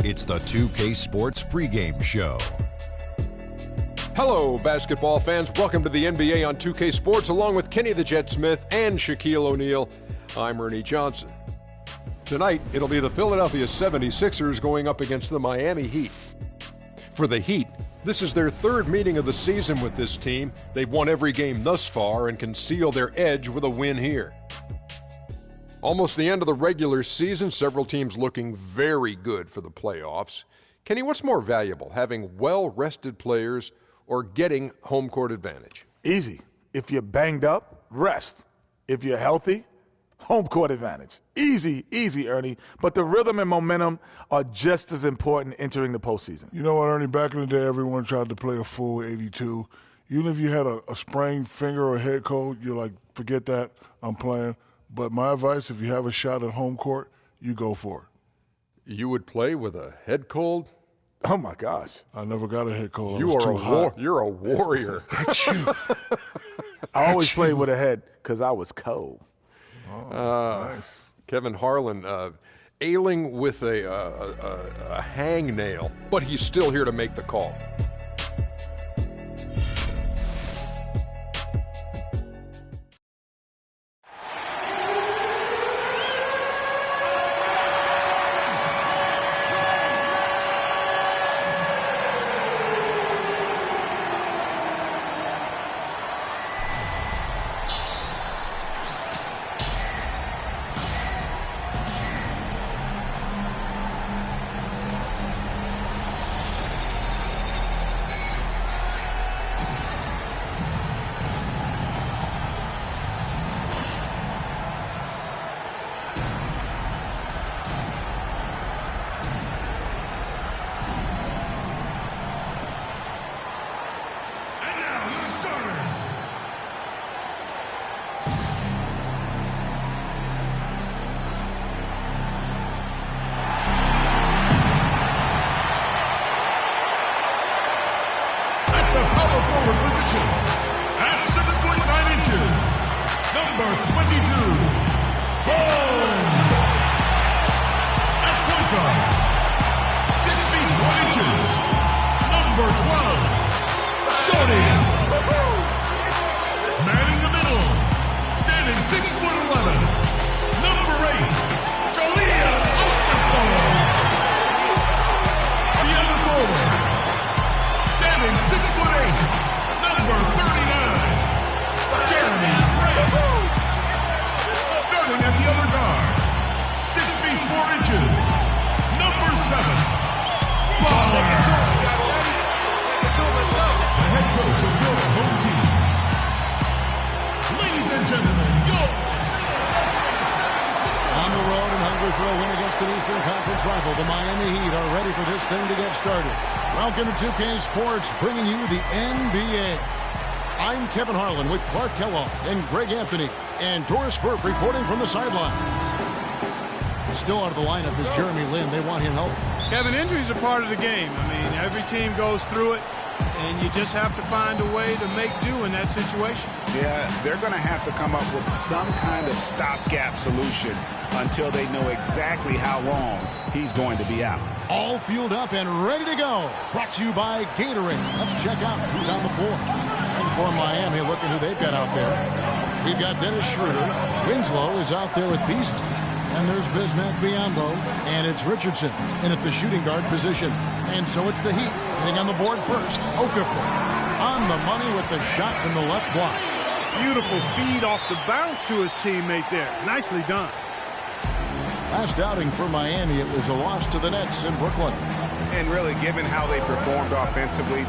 It's the 2K Sports pregame show. Hello, basketball fans. Welcome to the NBA on 2K Sports, along with Kenny the Jet Smith and Shaquille O'Neal. I'm Ernie Johnson. Tonight, it'll be the Philadelphia 76ers going up against the Miami Heat. For the Heat, this is their third meeting of the season with this team. They've won every game thus far and can seal their edge with a win here. Almost the end of the regular season, several teams looking very good for the playoffs. Kenny, what's more valuable, having well-rested players or getting home court advantage? Easy. If you're banged up, rest. If you're healthy, home court advantage. Easy, Ernie. But the rhythm and momentum are just as important entering the postseason. You know what, Ernie? Back in the day, everyone tried to play a full 82. Even if you had a sprained finger or a head cold, you're like, forget that, I'm playing. But my advice, if you have a shot at home court, you go for it. You would play with a head cold? Oh, my gosh. I never got a head cold. You're a warrior. I always played with a head because I was cold. Nice. Kevin Harlan ailing with a hangnail, but he's still here to make the call. Welcome to 2K Sports, bringing you the NBA. I'm Kevin Harlan with Clark Kellogg and Greg Anthony, and Doris Burke reporting from the sidelines. Still out of the lineup is Jeremy Lin. They want him healthy. Kevin, injuries are part of the game. I mean, every team goes through it, and you just have to find a way to make do in that situation. Yeah, they're going to have to come up with some kind of stopgap solution until they know exactly how long he's going to be out. All fueled up and ready to go. Brought to you by Gatorade. Let's check out who's on the floor. And for Miami, looking who they've got out there. We've got Dennis Schroeder. Winslow is out there with Beasley. And there's Bismack Biyombo. And it's Richardson in at the shooting guard position. And so it's the Heat hitting on the board first. Okafor on the money with the shot from the left block. Beautiful feed off the bounce to his teammate there. Nicely done. Last outing for Miami, it was a loss to the Nets in Brooklyn. And really, given how they performed offensively,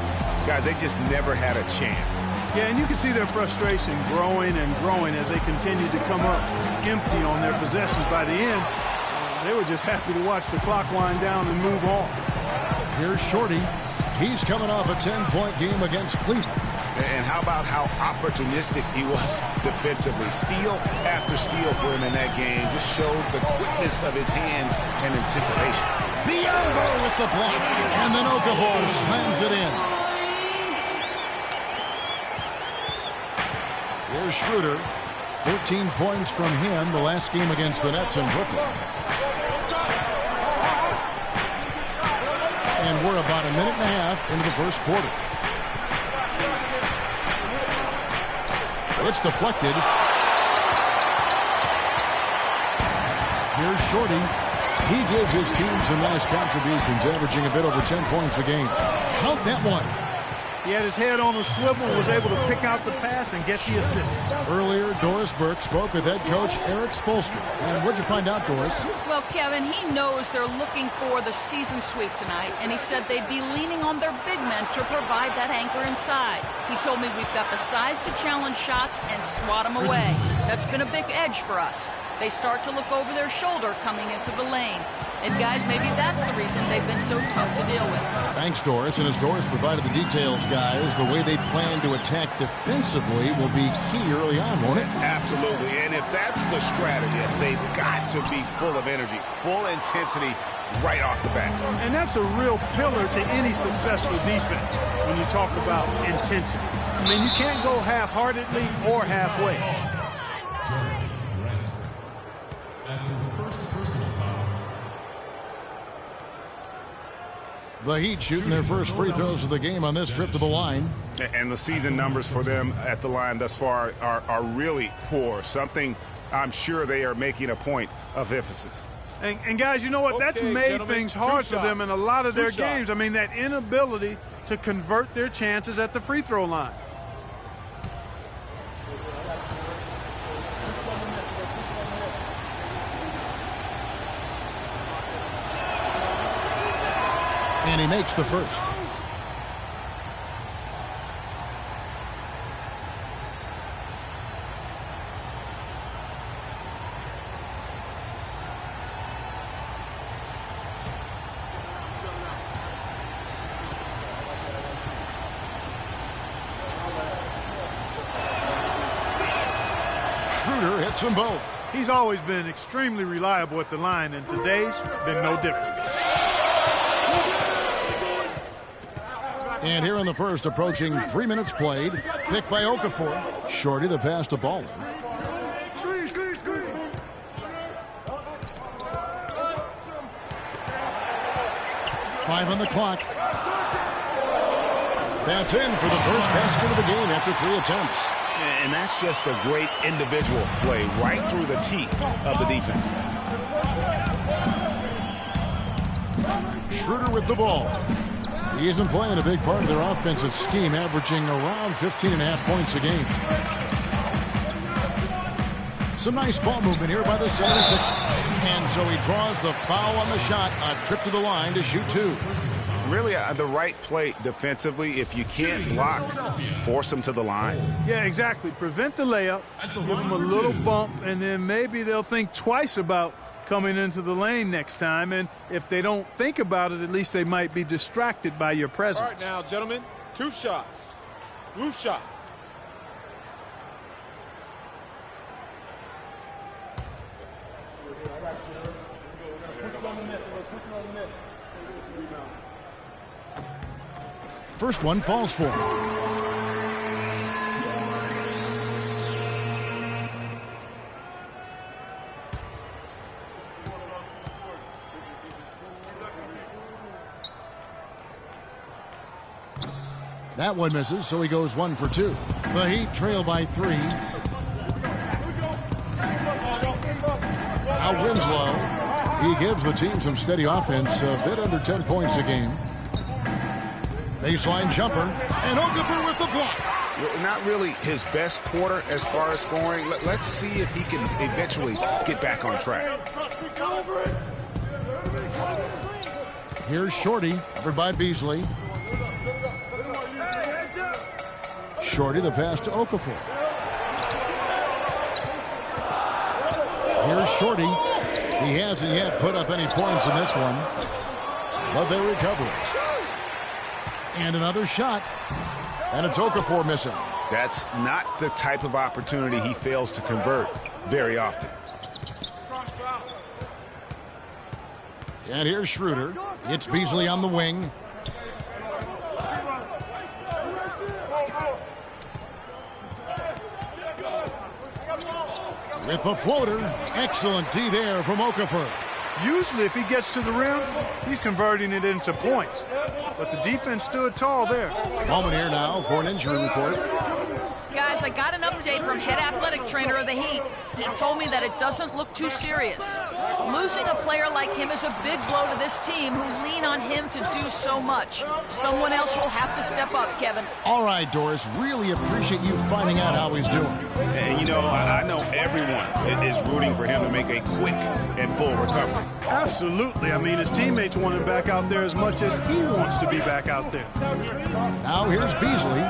guys, they just never had a chance. Yeah, and you can see their frustration growing and growing as they continue to come up empty on their possessions. By the end, they were just happy to watch the clock wind down and move on. Here's Shorty. He's coming off a 10-point game against Cleveland. And how about how opportunistic he was defensively? Steal after steal for him in that game just showed the quickness of his hands and anticipation. Biyombo with the block, and then Okafor slams it in. Here's Schroeder. 14 points from him the last game against the Nets in Brooklyn. And we're about a minute and a half into the first quarter. It's deflected. Here's Shorty. He gives his team some nice contributions, averaging a bit over 10 points a game. Count that one. He had his head on a swivel, was able to pick out the pass and get the assist. Earlier, Doris Burke spoke with head coach Eric Spoelstra. And what'd you find out, Doris? Well, Kevin, he knows they're looking for the season sweep tonight, and he said they'd be leaning on their big men to provide that anchor inside. He told me we've got the size to challenge shots and swat them away. That's been a big edge for us. They start to look over their shoulder coming into the lane. And guys, maybe that's the reason they've been so tough to deal with. Thanks, Doris. And as Doris provided the details, guys, the way they plan to attack defensively will be key early on, won't it? Absolutely. And if that's the strategy, they've got to be full of energy, full intensity right off the bat. And that's a real pillar to any successful defense when you talk about intensity. I mean, you can't go half-heartedly or halfway. That's his first personal foul. The Heat shooting their first free throws of the game on this trip to the line. And the season numbers for them at the line thus far are really poor. Something I'm sure they are making a point of emphasis. And guys, you know what? That's made things hard for them in a lot of their games. I mean, that inability to convert their chances at the free throw line. And he makes the first. Schroeder hits them both. He's always been extremely reliable at the line, and today's been no different. And here in the first, approaching 3 minutes played, picked by Okafor. Shorty the pass to Baldwin. Five on the clock. That's in for the first basket of the game after 3 attempts. And that's just a great individual play right through the teeth of the defense. Schroeder with the ball. He's been playing a big part of their offensive scheme, averaging around 15.5 points a game. Some nice ball movement here by the 76ers. And so he draws the foul on the shot, a trip to the line to shoot 2. Really the right play defensively. If you can't block, force them to the line. Yeah, exactly. Prevent the layup, give them a little bump, and then maybe they'll think twice about coming into the lane next time. And if they don't think about it, at least they might be distracted by your presence. All right, now, gentlemen, 2 shots. 2 shots. First one falls for him. That one misses, so he goes 1 for 2. The Heat trail by 3. Now Winslow. He gives the team some steady offense, a bit under 10 points a game. Baseline jumper, and Okafor with the block. Not really his best quarter as far as scoring. Let's see if he can eventually get back on track. Here's Shorty, covered by Beasley. Shorty the pass to Okafor. Here's Shorty. He hasn't yet put up any points in this one, but they recover it. And another shot, and it's Okafor missing. That's not the type of opportunity he fails to convert very often. And here's Schroeder. It's Beasley on the wing. With the floater, excellent D there from Okafor. Usually if he gets to the rim, he's converting it into points. But the defense stood tall there. Moment here now for an injury report. Guys, I got an update from head athletic trainer of the Heat. He told me that it doesn't look too serious. Losing a player like him is a big blow to this team who lean on him to do so much. Someone else will have to step up, Kevin. All right, Doris, really appreciate you finding out how he's doing. And, you know, I know everyone is rooting for him to make a quick and full recovery. Absolutely. I mean, his teammates want him back out there as much as he wants to be back out there. Now here's Beasley.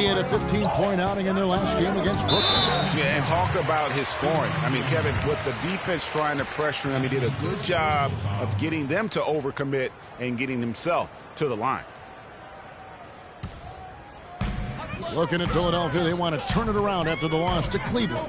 He had a 15-point outing in their last game against Brooklyn. Yeah, and talk about his scoring. I mean, Kevin, with the defense trying to pressure him, he did a good job of getting them to overcommit and getting himself to the line. Looking at Philadelphia, they want to turn it around after the loss to Cleveland.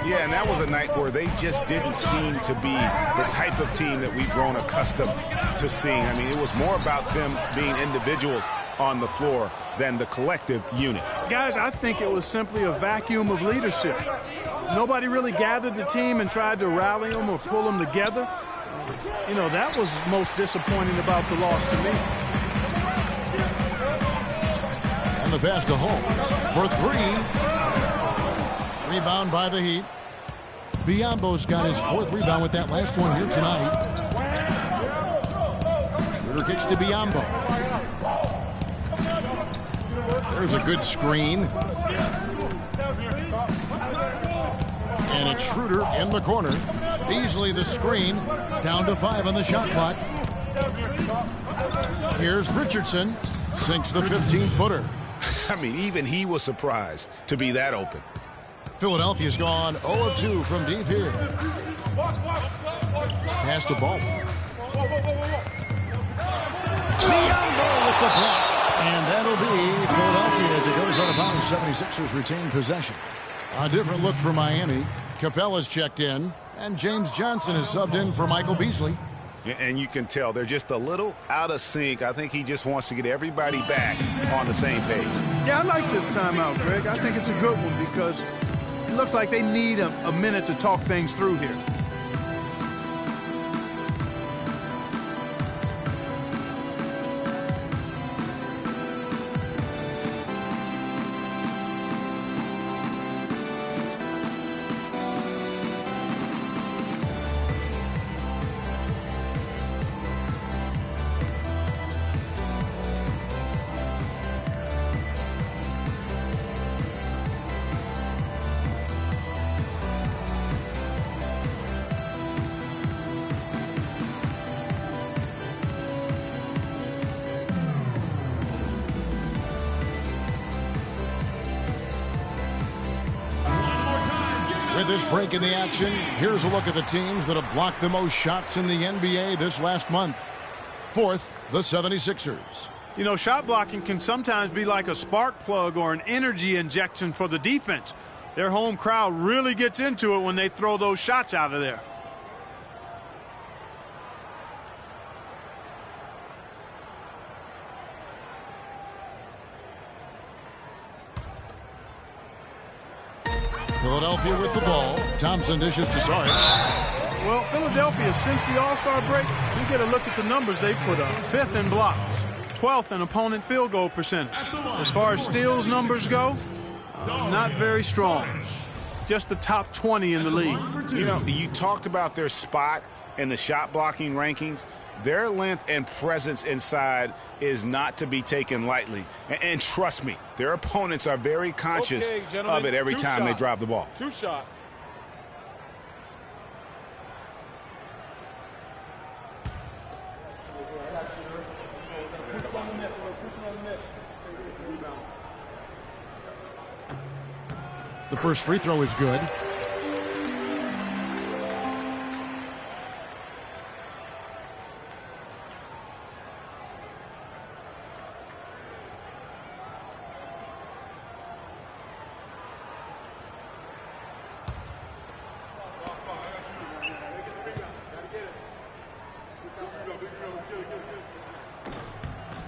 Yeah, and that was a night where they just didn't seem to be the type of team that we've grown accustomed to seeing. I mean, it was more about them being individuals on the floor than the collective unit. Guys, I think it was simply a vacuum of leadership. Nobody really gathered the team and tried to rally them or pull them together. You know, that was most disappointing about the loss to me. And the pass to Holmes for three. Rebound by the Heat. Biyombo's got his fourth rebound with that last one here tonight. Schroeder kicks to Biyombo. There's a good screen. And it's Schroeder in the corner. Beasley the screen. Down to 5 on the shot clock. Here's Richardson. Sinks the 15-footer. I mean, even he was surprised to be that open. Philadelphia's gone 0 of 2 from deep here. Pass to Baldwin. Biyombo with the block. And that'll be Philadelphia as it goes out of bounds. 76ers retain possession. A different look for Miami. Capella's checked in. And James Johnson is subbed in for Michael Beasley. And you can tell they're just a little out of sync. I think he just wants to get everybody back on the same page. Yeah, I like this timeout, Greg. I think it's a good one because it looks like they need a minute to talk things through here. With this break in the action, here's a look at the teams that have blocked the most shots in the NBA this last month. Fourth, the 76ers. You know, shot blocking can sometimes be like a spark plug or an energy injection for the defense. Their home crowd really gets into it when they throw those shots out of there. Philadelphia with the ball. Thompson dishes to Saric. Well, Philadelphia, since the All-Star break, we get a look at the numbers they've put up. 5th in blocks, 12th in opponent field goal percentage. As far as steals numbers go, not very strong. Just the top 20 in the league. You know, you talked about their spot in the shot blocking rankings. Their length and presence inside is not to be taken lightly. And trust me, their opponents are very conscious of it every time they drive the ball. 2 shots. The first free throw is good.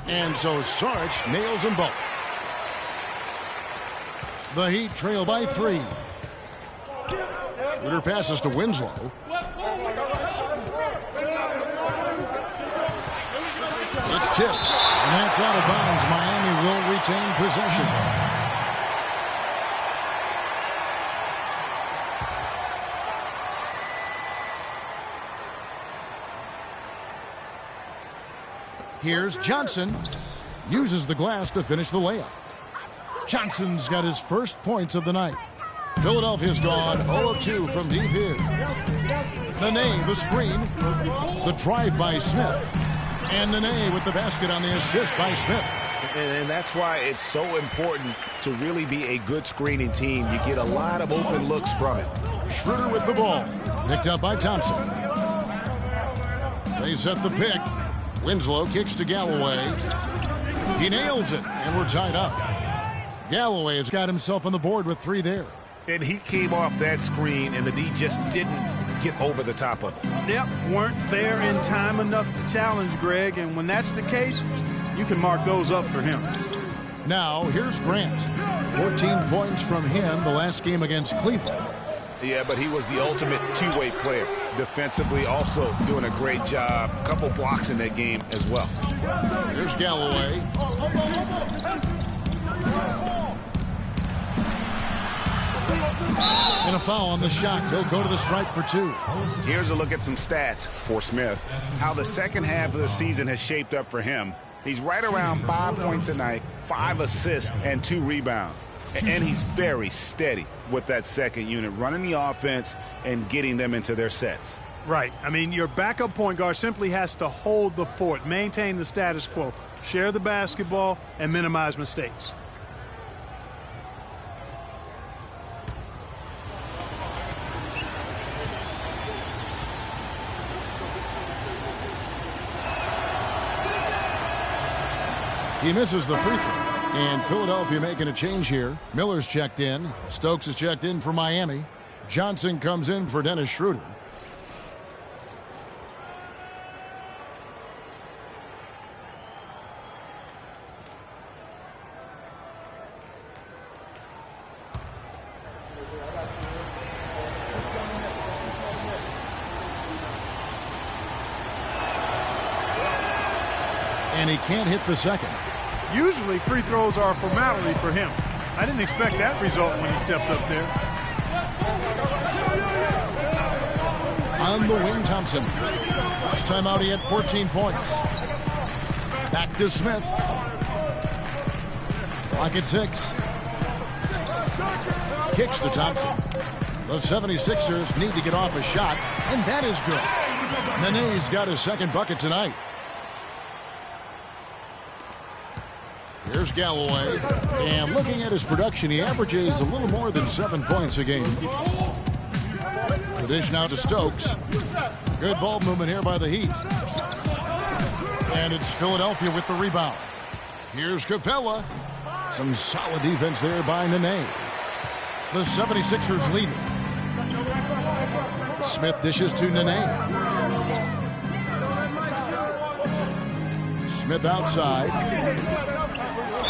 And so Saric nails them both. The Heat trail by 3. Schroeder passes to Winslow. tipped, and that's out of bounds. Miami will retain possession. Here's Johnson. Uses the glass to finish the layup. Johnson's got his first points of the night. Philadelphia's gone 0 of 2 from deep here. Nene, the screen. The drive by Smith. And Nene with the basket on the assist by Smith. And that's why it's so important to really be a good screening team. You get a lot of open looks from it. Schroeder with the ball. Picked up by Thompson. They set the pick. Winslow kicks to Galloway. He nails it, and we're tied up. Galloway has got himself on the board with 3 there. And he came off that screen, and the D just didn't get over the top of it. Yep, weren't there in time enough to challenge Greg, and when that's the case, you can mark those up for him. Now, here's Grant. 14 points from him the last game against Cleveland. Yeah, but he was the ultimate two-way player. Defensively, also doing a great job. A couple blocks in that game as well. Here's Galloway. And a foul on the shot. He'll go to the stripe for 2. Here's a look at some stats for Smith. How the second half of the season has shaped up for him. He's right around 5 points a night, 5 assists, and 2 rebounds. And he's very steady with that second unit, running the offense and getting them into their sets. Right. I mean, your backup point guard simply has to hold the fort, maintain the status quo, share the basketball, and minimize mistakes. He misses the free throw. And Philadelphia making a change here. Miller's checked in. Stokes is checked in for Miami. Johnson comes in for Dennis Schroeder. And he can't hit the second. Usually free throws are a formality for him. I didn't expect that result when he stepped up there. On the wing, Thompson. Last time out, he had 14 points. Back to Smith. Clock at 6. Kicks to Thompson. The 76ers need to get off a shot, and that is good. Nene's got his second bucket tonight. Here's Galloway, and looking at his production, he averages a little more than 7 points a game. The dish now to Stokes. Good ball movement here by the Heat. And it's Philadelphia with the rebound. Here's Capella. Some solid defense there by Nene. The 76ers lead it. Smith dishes to Nene. Smith outside.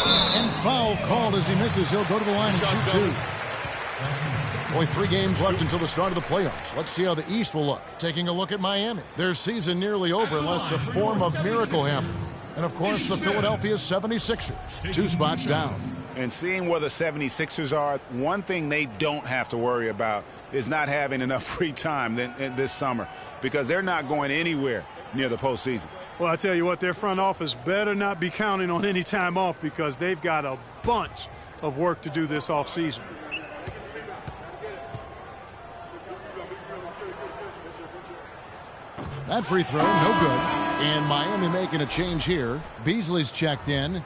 And foul called as he misses. He'll go to the line and shoot 2. Only 3 games left until the start of the playoffs. Let's see how the East will look. Taking a look at Miami. Their season nearly over unless a form of miracle happens. And, of course, the Philadelphia 76ers. 2 spots down. And seeing where the 76ers are, one thing they don't have to worry about is not having enough free time this summer because they're not going anywhere near the postseason. Well, I tell you what, their front office better not be counting on any time off because they've got a bunch of work to do this offseason. That free throw, no good. And Miami making a change here. Beasley's checked in.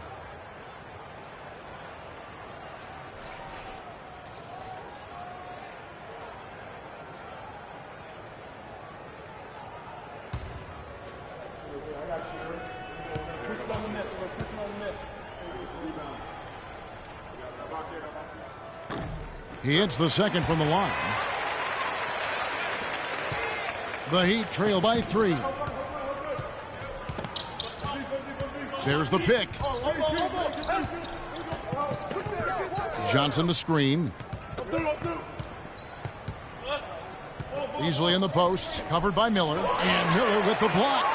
He hits the second from the line. The Heat trail by 3. There's the pick. Johnson the screen. Easily in the post, covered by Miller. And Miller with the block.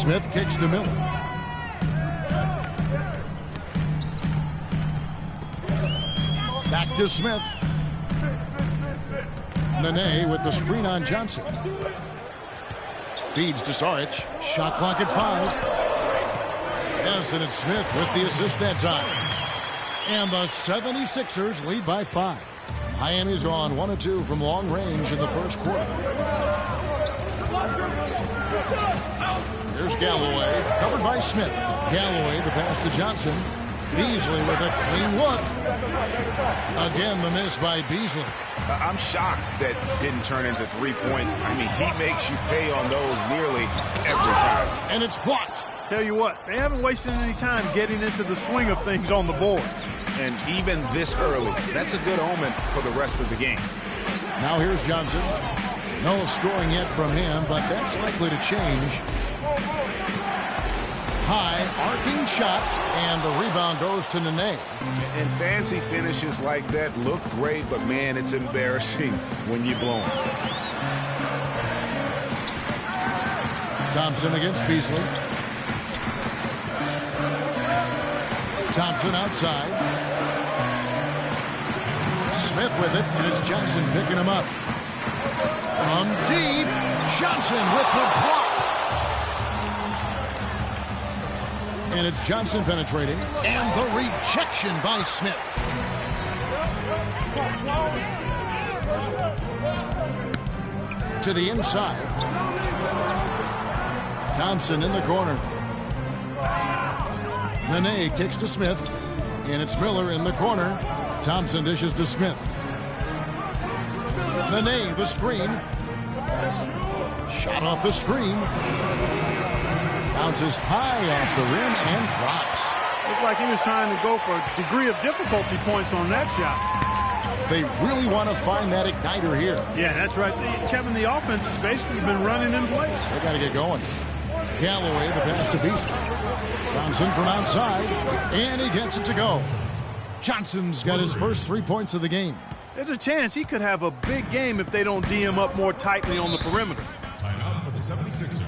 Smith kicks to Miller. Back to Smith. Nene with the screen on Johnson. Feeds to Saric. Shot clock at 5. Yes, and it's Smith with the assist that time. And the 76ers lead by 5. Miami's gone 1 of 2 from long range in the first quarter. Here's Galloway, covered by Smith. Galloway, the pass to Johnson. Beasley with a clean look. Again, the miss by Beasley. I'm shocked that didn't turn into 3 points. I mean, he makes you pay on those nearly every time. And it's blocked. Tell you what, they haven't wasted any time getting into the swing of things on the board. And even this early, that's a good omen for the rest of the game. Now here's Johnson. No scoring yet from him, but that's likely to change. High, arcing shot, and the rebound goes to Nene. And fancy finishes like that look great, but man, it's embarrassing when you blow them. Thompson against Beasley. Thompson outside. Smith with it, and it's Johnson picking him up. From deep, Johnson with the block. And it's Johnson penetrating, and the rejection by Smith. To the inside. Thompson in the corner. Nene kicks to Smith, and it's Miller in the corner. Thompson dishes to Smith. Nene, the screen. Shot off the screen. Bounces high off the rim and drops. Looked like he was trying to go for a degree of difficulty points on that shot. They really want to find that igniter here. Yeah, that's right. Kevin, the offense has basically been running in place. They got to get going. Galloway, the pass to Beasley. Johnson from outside, and he gets it to go. Johnson's got his first 3 points of the game. There's a chance he could have a big game if they don't D him up more tightly on the perimeter. Timeout for the 76ers.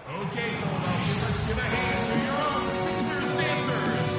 Okay, Philadelphia, let's give a hand to your own Sixers dancers.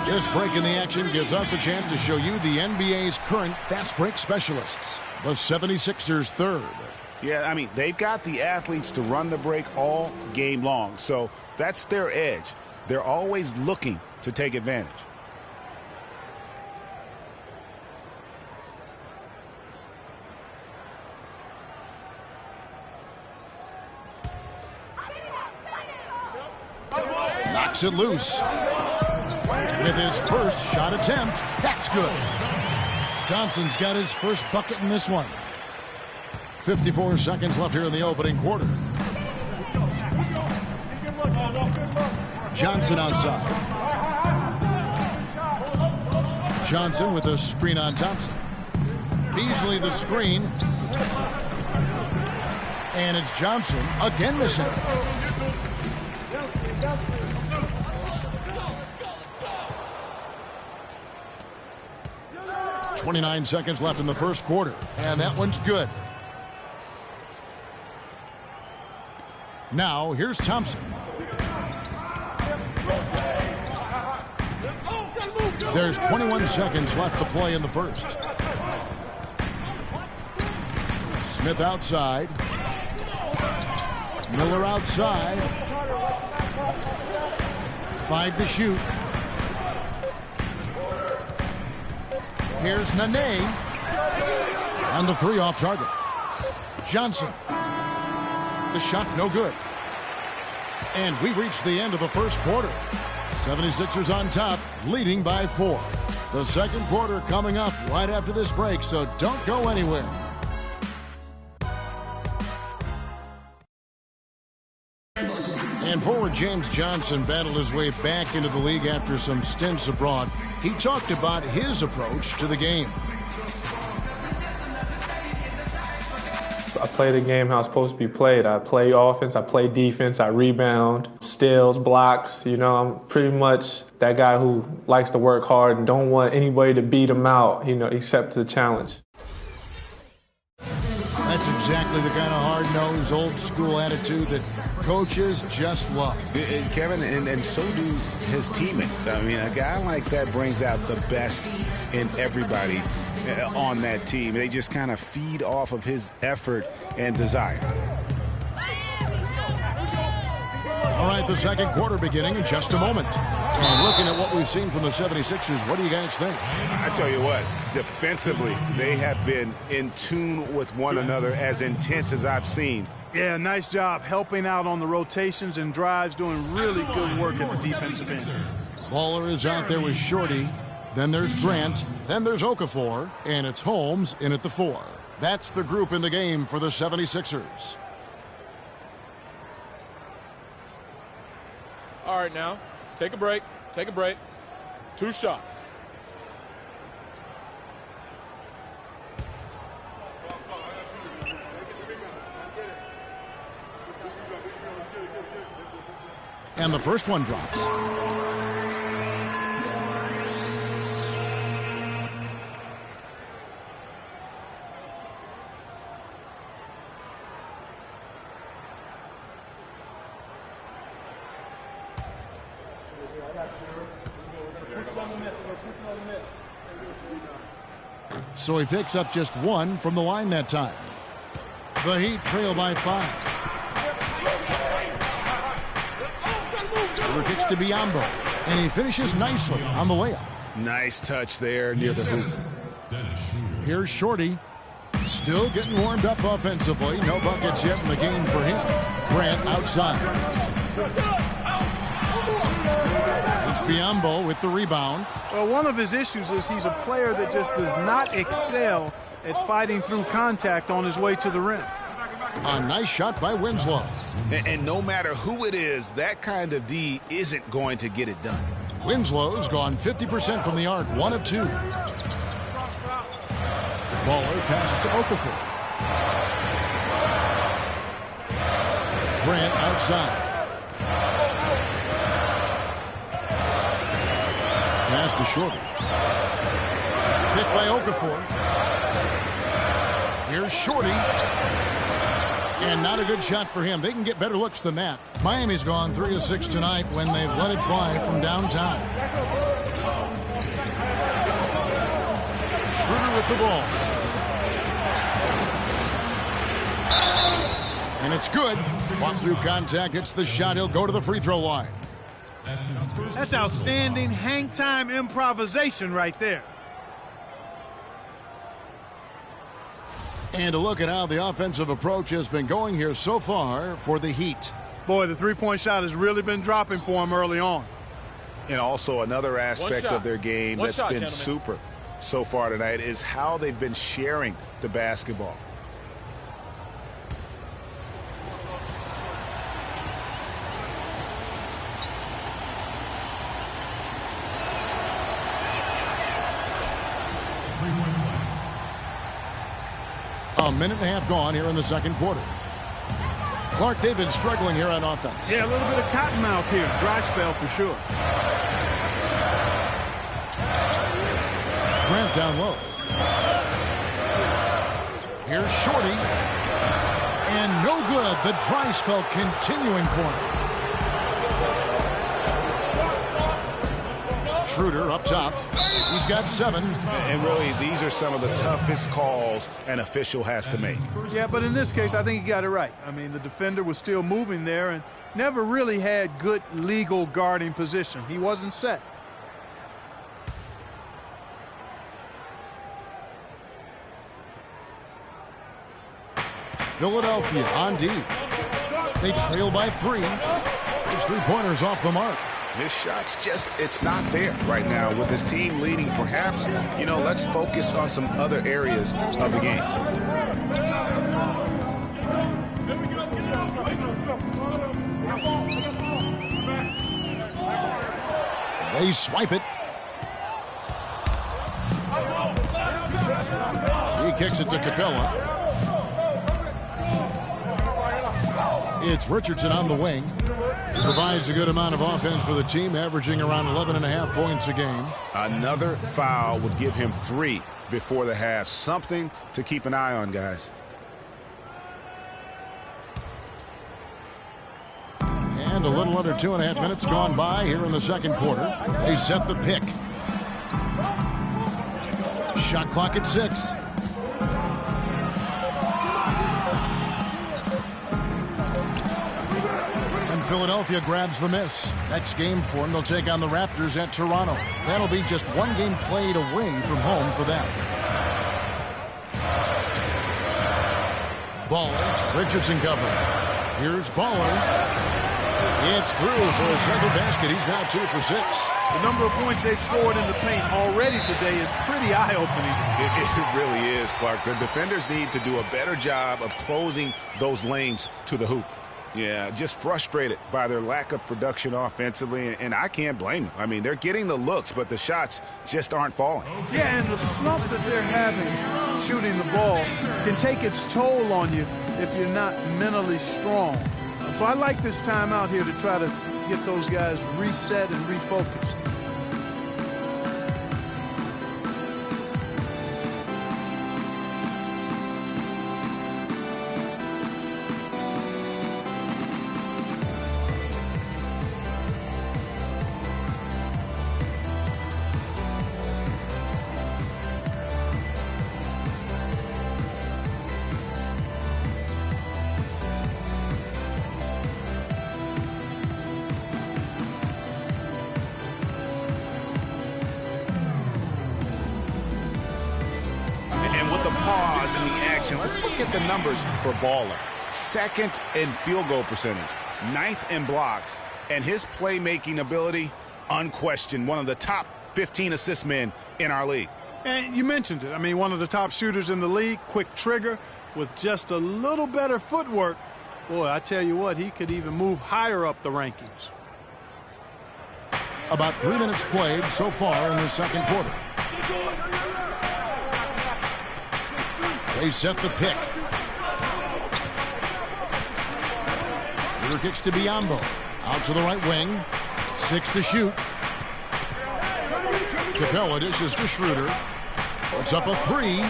This break in the action gives us a chance to show you the NBA's current fast break specialists. The 76ers third. Yeah, I mean, they've got the athletes to run the break all game long. So that's their edge. They're always looking to take advantage. Knocks it loose. With his first shot attempt, that's good. Johnson's got his first bucket in this one. 54 seconds left here in the opening quarter. Johnson outside. Johnson with a screen on Thompson. Beasley the screen. And it's Johnson again missing. 29 seconds left in the first quarter, and that one's good. Now, here's Thompson. There's 21 seconds left to play in the first. Smith outside. Miller outside. 5 to shoot. Here's Nene. And the three off target. Johnson. The shot no good. And we reached the end of the first quarter. 76ers on top, leading by 4. The second quarter coming up right after this break, so don't go anywhere. And forward James Johnson battled his way back into the league after some stints abroad. He talked about his approach to the game. I play the game how it's supposed to be played. I play offense, I play defense, I rebound, steals, blocks. You know, I'm pretty much that guy who likes to work hard and don't want anybody to beat him out, you know, except the challenge. That's exactly the kind of hard-nosed, old-school attitude that coaches just love. Kevin, and so do his teammates. I mean, a guy like that brings out the best in everybody on that team. They just kind of feed off of his effort and desire. All right, the second quarter beginning in just a moment. And looking at what we've seen from the 76ers, what do you guys think? I tell you what, defensively, they have been in tune with one another as intense as I've seen. Yeah, nice job helping out on the rotations and drives, doing really good work at the defensive end. Baller is out there with Shorty. Then there's Grant. Then there's Okafor. And it's Holmes in at the 4. That's the group in the game for the 76ers. All right, now, take a break. Take a break. 2 shots. And the first one drops. So he picks up just 1 from the line that time. The Heat trail by 5. Schroeder kicks to Biyombo, and he finishes nicely on the layup. Nice touch there near the hoop. Here's Shorty, still getting warmed up offensively. No buckets yet in the game for him. Grant outside. It's Biyombo with the rebound. Well, one of his issues is he's a player that just does not excel at fighting through contact on his way to the rim. A nice shot by Winslow. And no matter who it is, that kind of D isn't going to get it done. Winslow's gone 50% from the arc, 1 of 2. Baller passes to Okafor. Grant outside. Pass to Shorty. Picked by Okafor. Here's Shorty. And not a good shot for him. They can get better looks than that. Miami's gone 3 of 6 tonight when they've let it fly from downtown. Schroeder with the ball. And it's good. Walk through contact, hits the shot. He'll go to the free throw line. That's outstanding hang time improvisation right there. And a look at how the offensive approach has been going here so far for the Heat. Boy, the three-point shot has really been dropping for him early on. And also another aspect of their game that's been gentlemen. super so far tonight is how they've been sharing the basketball. A minute and a half gone here in the second quarter. Clark, they've been struggling here on offense. Yeah, a little bit of cotton mouth here. Dry spell for sure. Grant down low. Here's Shorty. And no good. The dry spell continuing for him. Schroeder up top. He's got 7. And really, these are some of the toughest calls an official has to make. Yeah, but in this case, I think he got it right. I mean, the defender was still moving there and never really had good legal guarding position. He wasn't set. Philadelphia on D. They trail by 3. There's 3-pointers off the mark. His shot's just, it's not there right now with his team leading. Perhaps, let's focus on some other areas of the game. They swipe it. He kicks it to Capella. It's Richardson on the wing. He provides a good amount of offense for the team, averaging around 11.5 points a game. Another foul would give him 3 before the half. Something to keep an eye on, guys. And a little under 2.5 minutes gone by here in the second quarter. They set the pick. Shot clock at 6. Philadelphia grabs the miss. Next game for them, they'll take on the Raptors at Toronto. That'll be just 1 game played away from home for them. Baller, Richardson cover. Here's Baller. It's through for a second basket. He's now 2 for 6. The number of points they've scored in the paint already today is pretty eye-opening. It really is, Clark. The defenders need to do a better job of closing those lanes to the hoop. Yeah, just frustrated by their lack of production offensively, and I can't blame them. I mean, they're getting the looks, but the shots just aren't falling. Yeah, and the slump that they're having shooting the ball can take its toll on you if you're not mentally strong. So I like this time out here to try to get those guys reset and refocused. Let's look at the numbers for Baller. 2nd in field goal percentage, 9th in blocks, and his playmaking ability, unquestioned, one of the top 15 assist men in our league. And you mentioned it. I mean, one of the top shooters in the league, quick trigger, with just a little better footwork. Boy, I tell you what, he could even move higher up the rankings. About 3 minutes played so far in the second quarter. They set the pick. Shooter kicks to Biyombo. Out to the right wing. 6 to shoot. Capella dishes to Schroeder. Puts up a 3.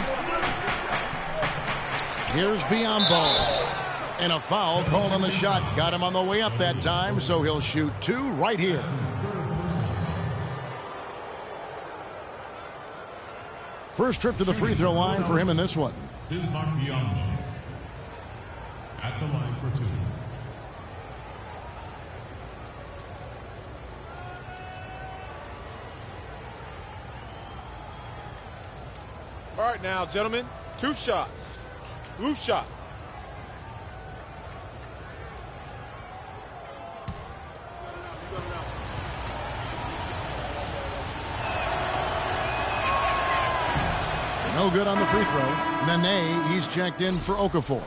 Here's Biyombo. And a foul called on the shot. Got him on the way up that time, so he'll shoot 2 right here. First trip to the free throw line for him in this one. Bismack Biyombo at the line for 2. All right now, gentlemen, 2 shots. Loose shots. No good on the free throw. Nene, he's checked in for Okafor.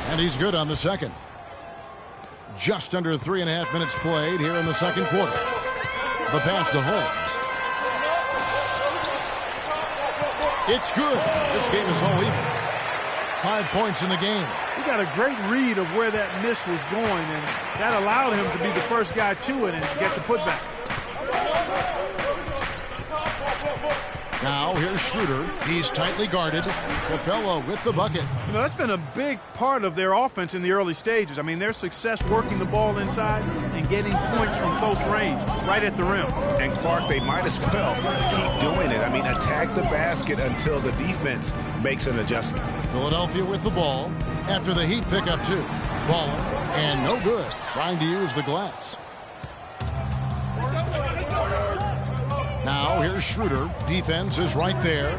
And he's good on the second. Just under 3.5 minutes played here in the second quarter. The pass to Holmes. It's good. This game is all even. 5 points in the game. He got a great read of where that miss was going, and that allowed him to be the first guy to it and get the putback. Now here's Schroeder. He's tightly guarded. Capella with the bucket. You know, that's been a big part of their offense in the early stages. I mean, their success working the ball inside and getting points from close range, right at the rim. And Clark, they might as well keep doing it. I mean, attack the basket until the defense makes an adjustment. Philadelphia with the ball after the Heat pick up 2. Baller, and no good, trying to use the glass. Now here's Schroeder. Defense is right there.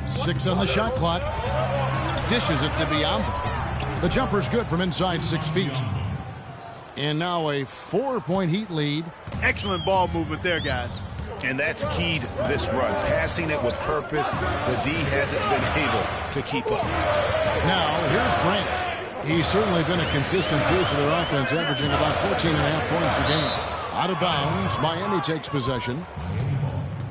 Six on the shot clock. Dishes it to Biombo. The jumper's good from inside 6 feet. And now a 4-point Heat lead. Excellent ball movement there, guys. And that's keyed this run. Passing it with purpose. The D hasn't been able to keep up. Now, here's Grant. He's certainly been a consistent boost of their offense, averaging about 14.5 points a game. Out of bounds, Miami takes possession.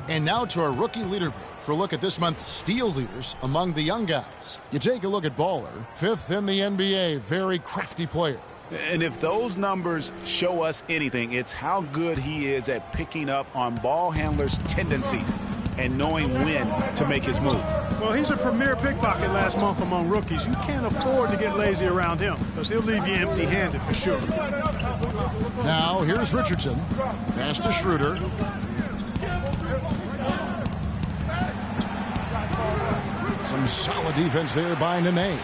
And now to our rookie leaderboard for a look at this month's steal leaders among the young guys. You take a look at Baller, 5th in the NBA, very crafty player. And if those numbers show us anything, it's how good he is at picking up on ball handlers' tendencies and knowing when to make his move. Well, he's a premier pickpocket last month among rookies. You can't afford to get lazy around him because he'll leave you empty-handed for sure. Now, here's Richardson. Pass to Schroeder. Some solid defense there by Nene.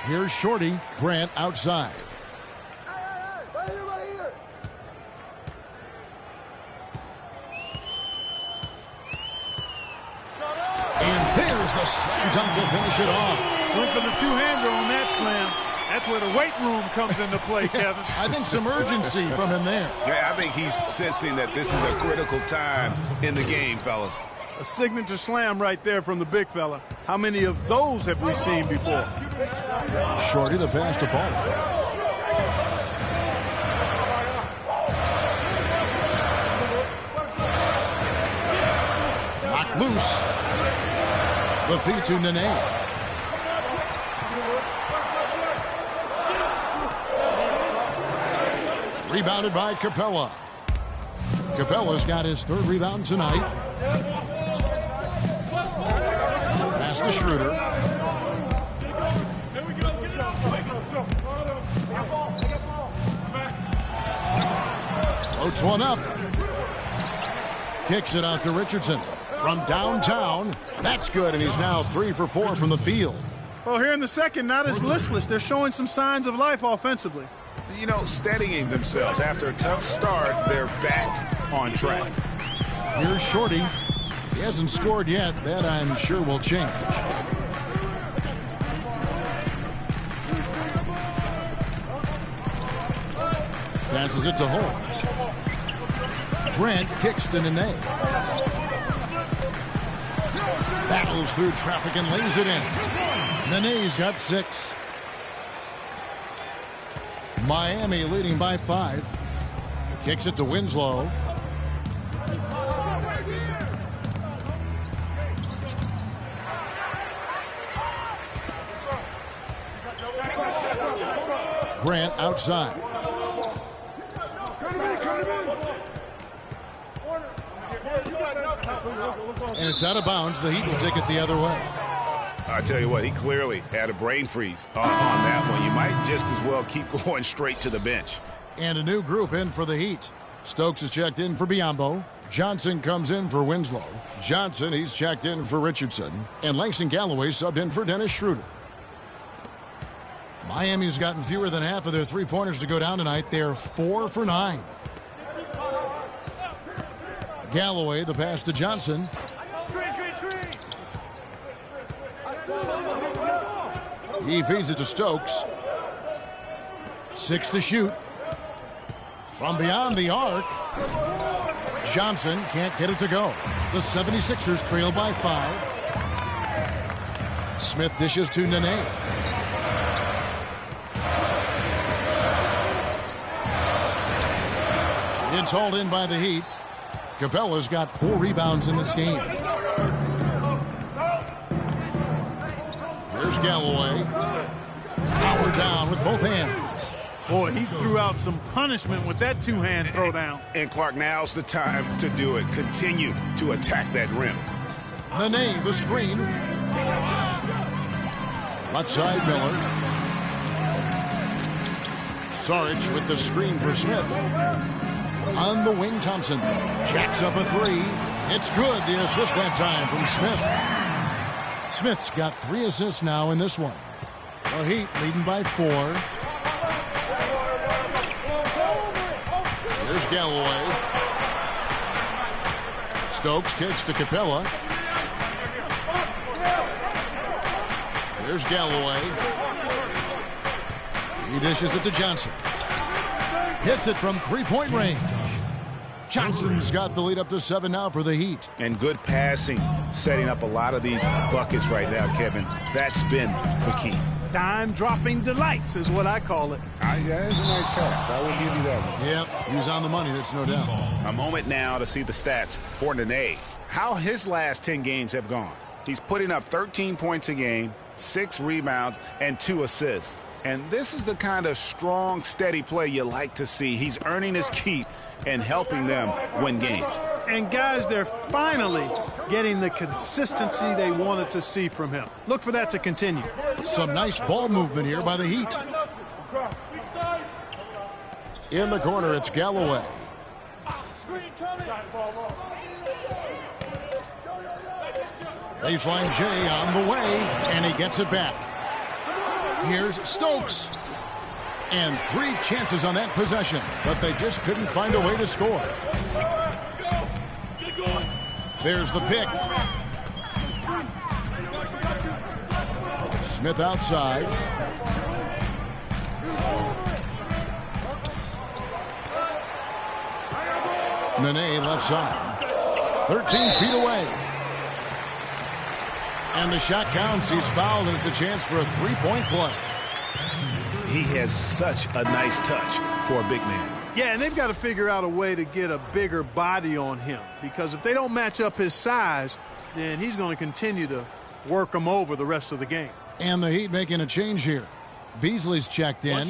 Here's Shorty. Grant outside. And there's the slam dunk to finish it off. Went for the two-hander on that slam. That's where the weight room comes into play, Kevin. I think some urgency from him there. Yeah, I think he's sensing that this is a critical time in the game, fellas. A signature slam right there from the big fella. How many of those have we seen before? Shorty the pass to Ball. Knocked loose. The feed to Nene. Rebounded by Capella. Capella's got his 3rd rebound tonight. Pass to Schroeder. Floats one up. Kicks it out to Richardson. From downtown. That's good, and he's now 3 for 4 from the field. Well, here in the second, not as listless. They're showing some signs of life offensively. You know, steadying themselves. After a tough start, they're back on track. Here's Shorty. He hasn't scored yet. That, I'm sure, will change. Passes it to Holmes. Grant kicks to Nene. Battles through traffic and lays it in. Nene's got 6. Miami leading by 5. Kicks it to Winslow. Grant outside. And it's out of bounds. The Heat will take it the other way. I tell you what, he clearly had a brain freeze on that one. You might just as well keep going straight to the bench. And a new group in for the Heat. Stokes is checked in for Biombo. Johnson comes in for Winslow. Johnson, he's checked in for Richardson. And Langston Galloway subbed in for Dennis Schroeder. Miami's gotten fewer than half of their three-pointers to go down tonight. They're 4 for 9. Galloway, the pass to Johnson. He feeds it to Stokes. 6 to shoot. From beyond the arc. Johnson can't get it to go. The 76ers trail by 5. Smith dishes to Nene. It's hauled in by the Heat. Capella's got 4 rebounds in this game. Here's Galloway. Power down with both hands. Boy, he threw out some punishment with that two-hand throwdown. And Clark, now's the time to do it. Continue to attack that rim. Nene, the screen. Left side, Miller. Saric with the screen for Smith. On the wing, Thompson. Jacks up a three. It's good. The assist that time from Smith. Smith's got 3 assists now in this one. The Heat leading by 4. Here's Galloway. Stokes kicks to Capella. Here's Galloway. He dishes it to Johnson. Hits it from three-point range. Johnson's got the lead up to 7 now for the Heat. And good passing, setting up a lot of these buckets right now, Kevin. That's been the key. Dime-dropping delights is what I call it. Yeah, it's a nice pass. I will give you that one. Yep, he was on the money, that's no doubt. A moment now to see the stats for Nene. How his last 10 games have gone. He's putting up 13 points a game, 6 rebounds, and 2 assists. And this is the kind of strong, steady play you like to see. He's earning his keep and helping them win games. And guys, they're finally getting the consistency they wanted to see from him. Look for that to continue. Some nice ball movement here by the Heat. In the corner, it's Galloway. Baseline J on the way, and he gets it back. Here's Stokes. And 3 chances on that possession, but they just couldn't find a way to score. There's the pick. Smith outside. Nene left side. 13 feet away. And the shot counts. He's fouled, and it's a chance for a 3-point play. He has such a nice touch for a big man. Yeah, and they've got to figure out a way to get a bigger body on him, because if they don't match up his size, then he's going to continue to work them over the rest of the game. And the Heat making a change here. Beasley's checked in.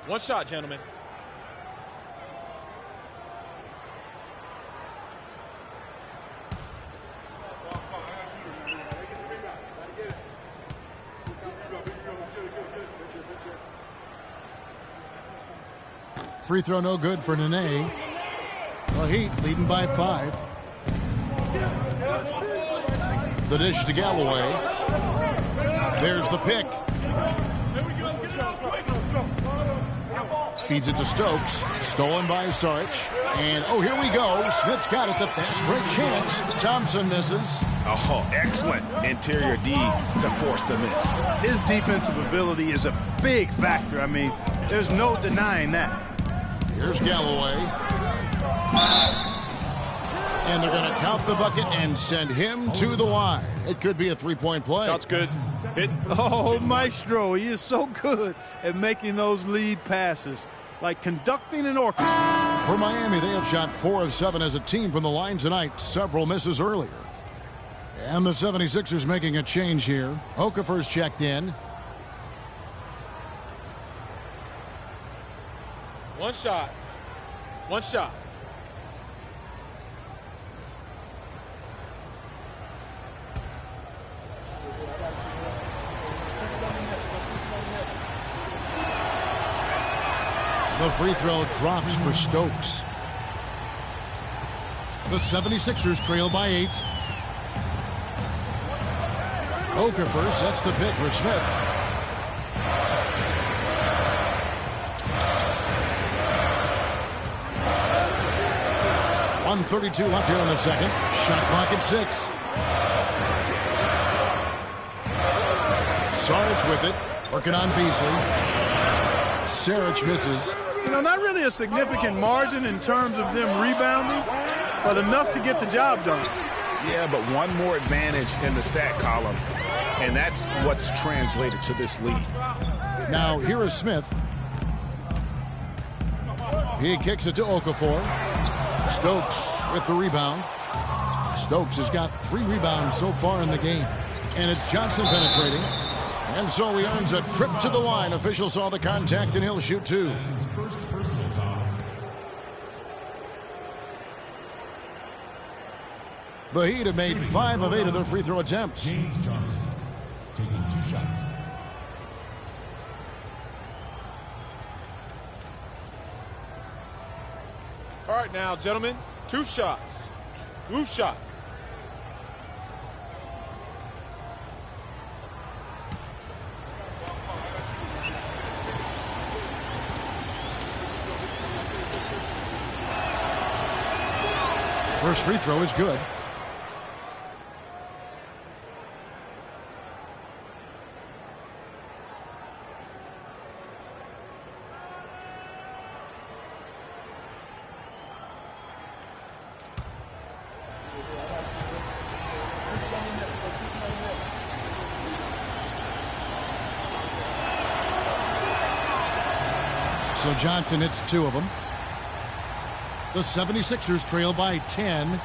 One shot, gentlemen. Free throw no good for Nene. The Heat leading by 5. The dish to Galloway. There's the pick. Feeds it to Stokes. Stolen by Saric. And, oh, here we go. Smith's got it. The fast break chance. Thompson misses. Oh, excellent interior D to force the miss. His defensive ability is a big factor. I mean, there's no denying that. Here's Galloway. And they're going to count the bucket and send him to the line. It could be a 3-point play. Shot's good. Hit. Oh, Maestro, he is so good at making those lead passes, like conducting an orchestra. For Miami, they have shot 4 of 7 as a team from the line tonight. Several misses earlier. And the 76ers making a change here. Okafor's checked in. One shot. One shot. The free throw drops for Stokes. The 76ers trail by 8. Okafor sets the pick for Smith. 1:32 left here in the second. Shot clock at 6. Saric with it. Working on Beasley. Saric misses. You know, not really a significant margin in terms of them rebounding, but enough to get the job done. Yeah, but one more advantage in the stat column, and that's what's translated to this lead. Now, here is Smith. He kicks it to Okafor. Stokes with the rebound. Stokes has got 3 rebounds so far in the game. And it's Johnson penetrating. And so he earns a trip to the line. Officials saw the contact, and he'll shoot two. The Heat have made 5 of 8 of their free throw attempts. James Johnson taking 2 shots. All right now, gentlemen, 2 shots. 2 shots. First free throw is good. So Johnson hits 2 of them. The 76ers trail by 10.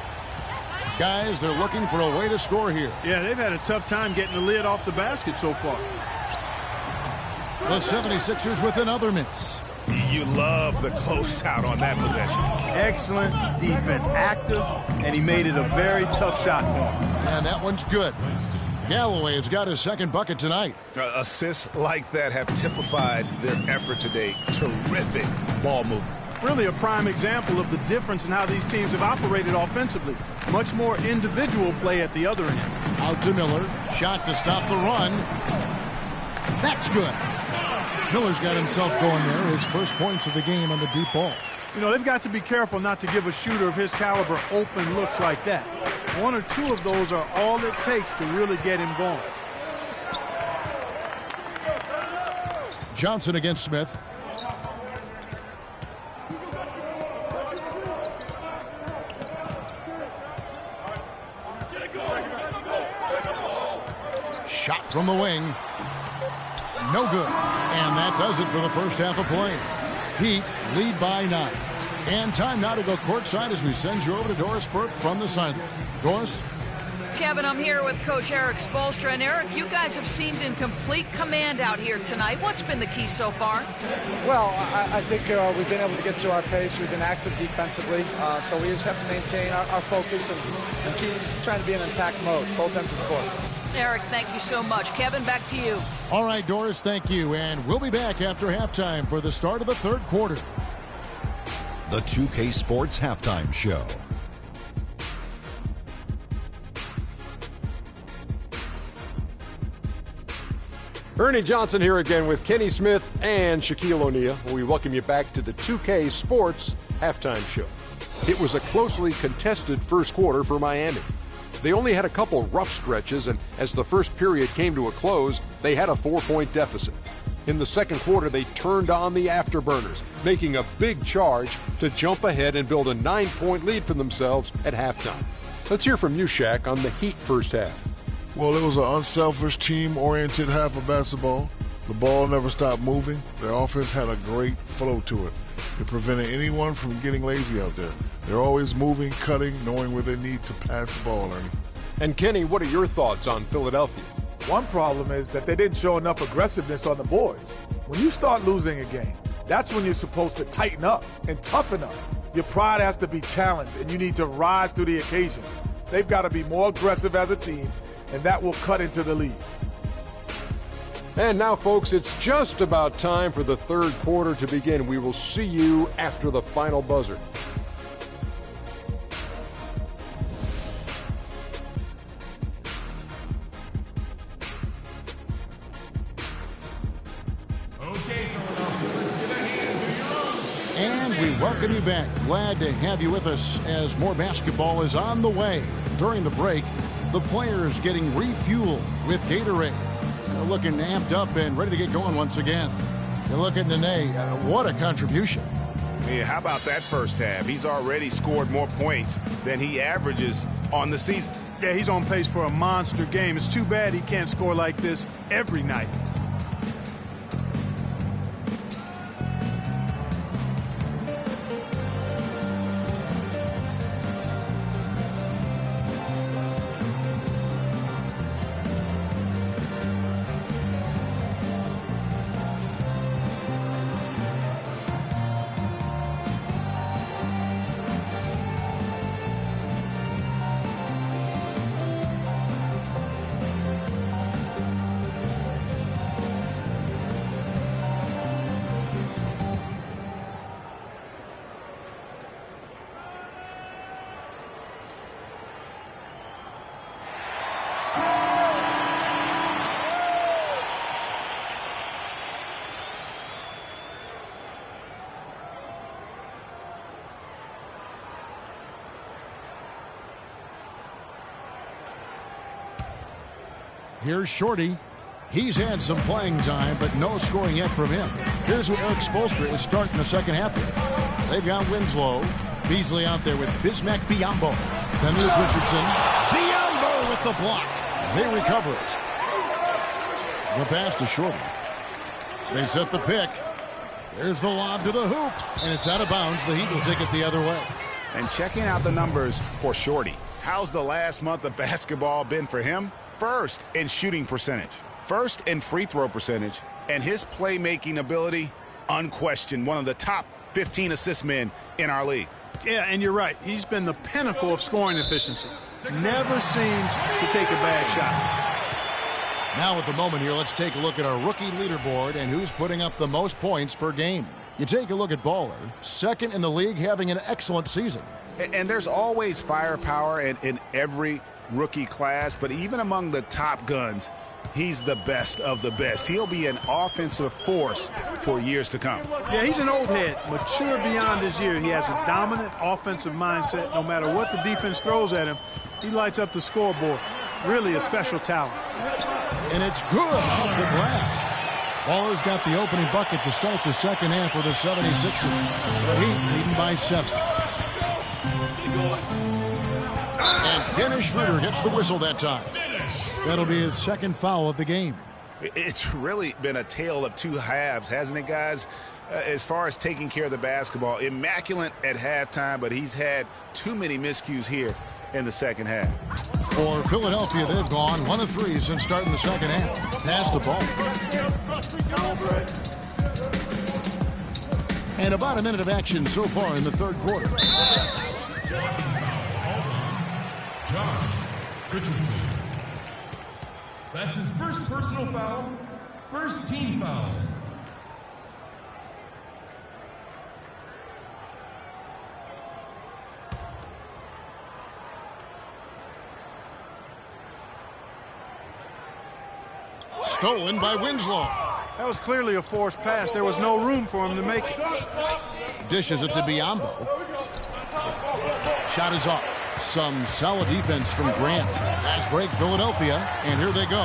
Guys, they're looking for a way to score here. Yeah, they've had a tough time getting the lid off the basket so far. The 76ers with another miss. You love the closeout on that possession. Excellent defense, active, and he made it a very tough shot for him. And that one's good. Galloway has got his second bucket tonight. Assists like that have typified their effort today. Terrific ball movement. Really a prime example of the difference in how these teams have operated offensively. Much more individual play at the other end. Out to Miller. Shot to stop the run. That's good. Miller's got himself going there. His first points of the game on the deep ball. You know, they've got to be careful not to give a shooter of his caliber open looks like that. 1 or 2 of those are all it takes to really get him going. Johnson against Smith. Shot from the wing. No good. And that does it for the first half of play. Heat lead by 9. And time now to go courtside as we send you over to Doris Burke from the sideline. Doris? Kevin, I'm here with Coach Eric Spoelstra. And Eric, you guys have seemed in complete command out here tonight. What's been the key so far? Well, I think we've been able to get to our pace. We've been active defensively. So we just have to maintain our focus and keep trying to be in attack mode, both ends of the court. Eric, thank you so much. Kevin, back to you. All right, Doris, thank you. And we'll be back after halftime for the start of the third quarter. The 2K Sports Halftime Show. Ernie Johnson here again with Kenny Smith and Shaquille O'Neal. We welcome you back to the 2K Sports Halftime Show. It was a closely contested first quarter for Miami. They only had a couple rough stretches, and as the first period came to a close, they had a 4-point deficit. In the second quarter, they turned on the afterburners, making a big charge to jump ahead and build a 9-point lead for themselves at halftime. Let's hear from you, Shaq, on the Heat first half. Well, it was an unselfish, team-oriented half of basketball. The ball never stopped moving. Their offense had a great flow to it. It prevented anyone from getting lazy out there. They're always moving, cutting, knowing where they need to pass the ball, Ernie. And Kenny, what are your thoughts on Philadelphia? One problem is that they didn't show enough aggressiveness on the boards. When you start losing a game, that's when you're supposed to tighten up and toughen up. Your pride has to be challenged, and you need to rise to the occasion. They've got to be more aggressive as a team, and that will cut into the lead. And now, folks, it's just about time for the third quarter to begin. We will see you after the final buzzer. And we welcome you back. Glad to have you with us as more basketball is on the way. During the break, the players getting refueled with Gatorade. They're looking amped up and ready to get going once again. You look at Nene, what a contribution. Yeah, how about that first half? He's already scored more points than he averages on the season. Yeah, he's on pace for a monster game. It's too bad he can't score like this every night. Here's Shorty. He's had some playing time, but no scoring yet from him. Here's who Eric Spoelstra is starting the second half with. They've got Winslow. Beasley out there with Bismack Biyombo. Then there's Richardson. Biyombo with the block as they recover it. The pass to Shorty. They set the pick. There's the lob to the hoop, and it's out of bounds. The Heat will take it the other way. And checking out the numbers for Shorty. How's the last month of basketball been for him? First in shooting percentage, first in free throw percentage, and his playmaking ability, unquestioned, one of the top 15 assist men in our league. Yeah, and you're right. He's been the pinnacle of scoring efficiency. Never seems to take a bad shot. Now at the moment here, let's take a look at our rookie leaderboard and who's putting up the most points per game. You take a look at Baller, second in the league, having an excellent season. And there's always firepower in every rookie class, but even among the top guns, he's the best of the best. He'll be an offensive force for years to come. Yeah, he's an old head, mature beyond his year. He has a dominant offensive mindset. No matter what the defense throws at him, he lights up the scoreboard. Really a special talent. And it's good off the glass. Baller's got the opening bucket to start the second half for the 76ers. The Heat leading by 7. And Dennis Schroeder gets the whistle that time. That'll be his second foul of the game. It's really been a tale of two halves, hasn't it, guys? As far as taking care of the basketball, immaculate at halftime, but he's had too many miscues here in the second half. For Philadelphia, they've gone 1 of 3 since starting the second half. Pass the ball. And about a minute of action so far in the third quarter. Josh Richardson. That's his first personal foul, first team foul. Stolen by Winslow. That was clearly a forced pass. There was no room for him to make it. Dishes it to Biyombo. Shot is off. Some solid defense from Grant. Fast break Philadelphia, and here they go.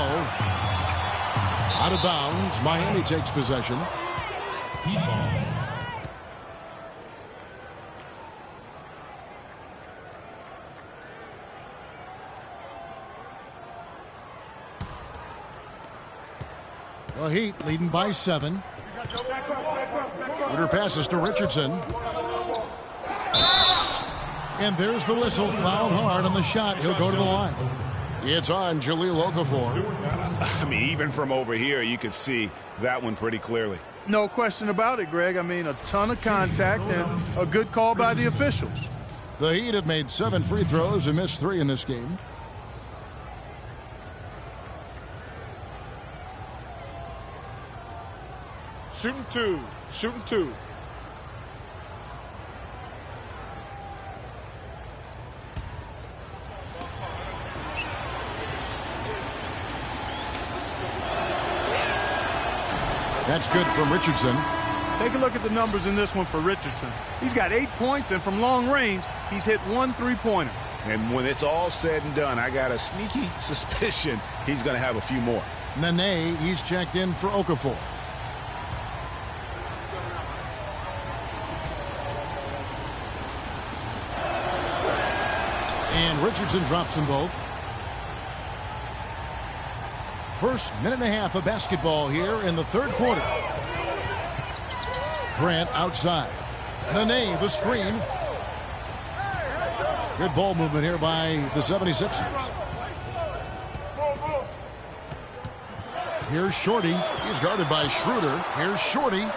Out of bounds. Miami takes possession. Heat ball. The Heat leading by 7. Schroeder passes to Richardson. And there's the whistle. Fouled hard on the shot. He'll go to the line. It's on Jahlil Okafor. I mean, even from over here, you could see that one pretty clearly. No question about it, Greg. I mean, a ton of contact and a good call by the officials. The Heat have made 7 free throws and missed 3 in this game. Shooting 2. Shooting 2. That's good from Richardson. Take a look at the numbers in this one for Richardson. He's got 8 points, and from long range, he's hit 1 3-pointer. And when it's all said and done, I got a sneaky suspicion he's going to have a few more. Nene, he's checked in for Okafor. And Richardson drops them both. First minute and a half of basketball here in the third quarter. Grant outside. Nene, the screen. Good ball movement here by the 76ers. Here's Shorty. He's guarded by Schroeder. Here's Shorty.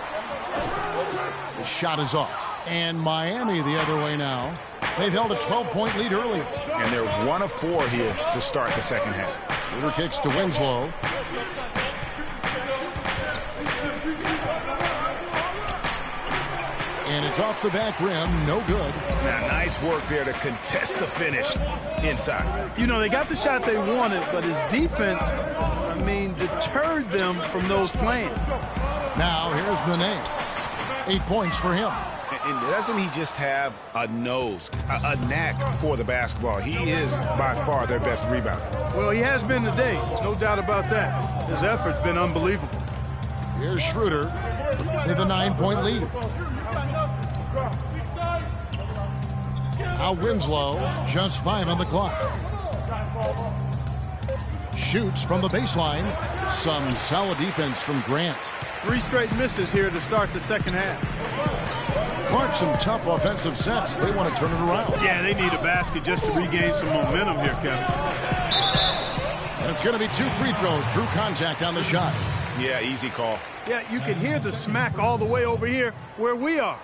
The shot is off. And Miami the other way now. They've held a 12-point lead earlier. And they're 1 of 4 here to start the second half. Schroeder kicks to Winslow. And it's off the back rim. No good. Now, nice work there to contest the finish inside. You know, they got the shot they wanted, but his defense, I mean, deterred them from those plans. Now, here's Nene. 8 points for him. And doesn't he just have a nose, a knack for the basketball? He is by far their best rebounder. Well, he has been today, no doubt about that. His effort's been unbelievable. Here's Schroeder with a 9-point lead. Now Winslow, just 5 on the clock. Shoots from the baseline. Some solid defense from Grant. 3 straight misses here to start the second half. Clark, some tough offensive sets. They want to turn it around. Yeah, they need a basket just to regain some momentum here, Kevin. And it's going to be 2 free throws. Drew contact on the shot. Yeah, easy call. Yeah, you can hear the smack all the way over here where we are.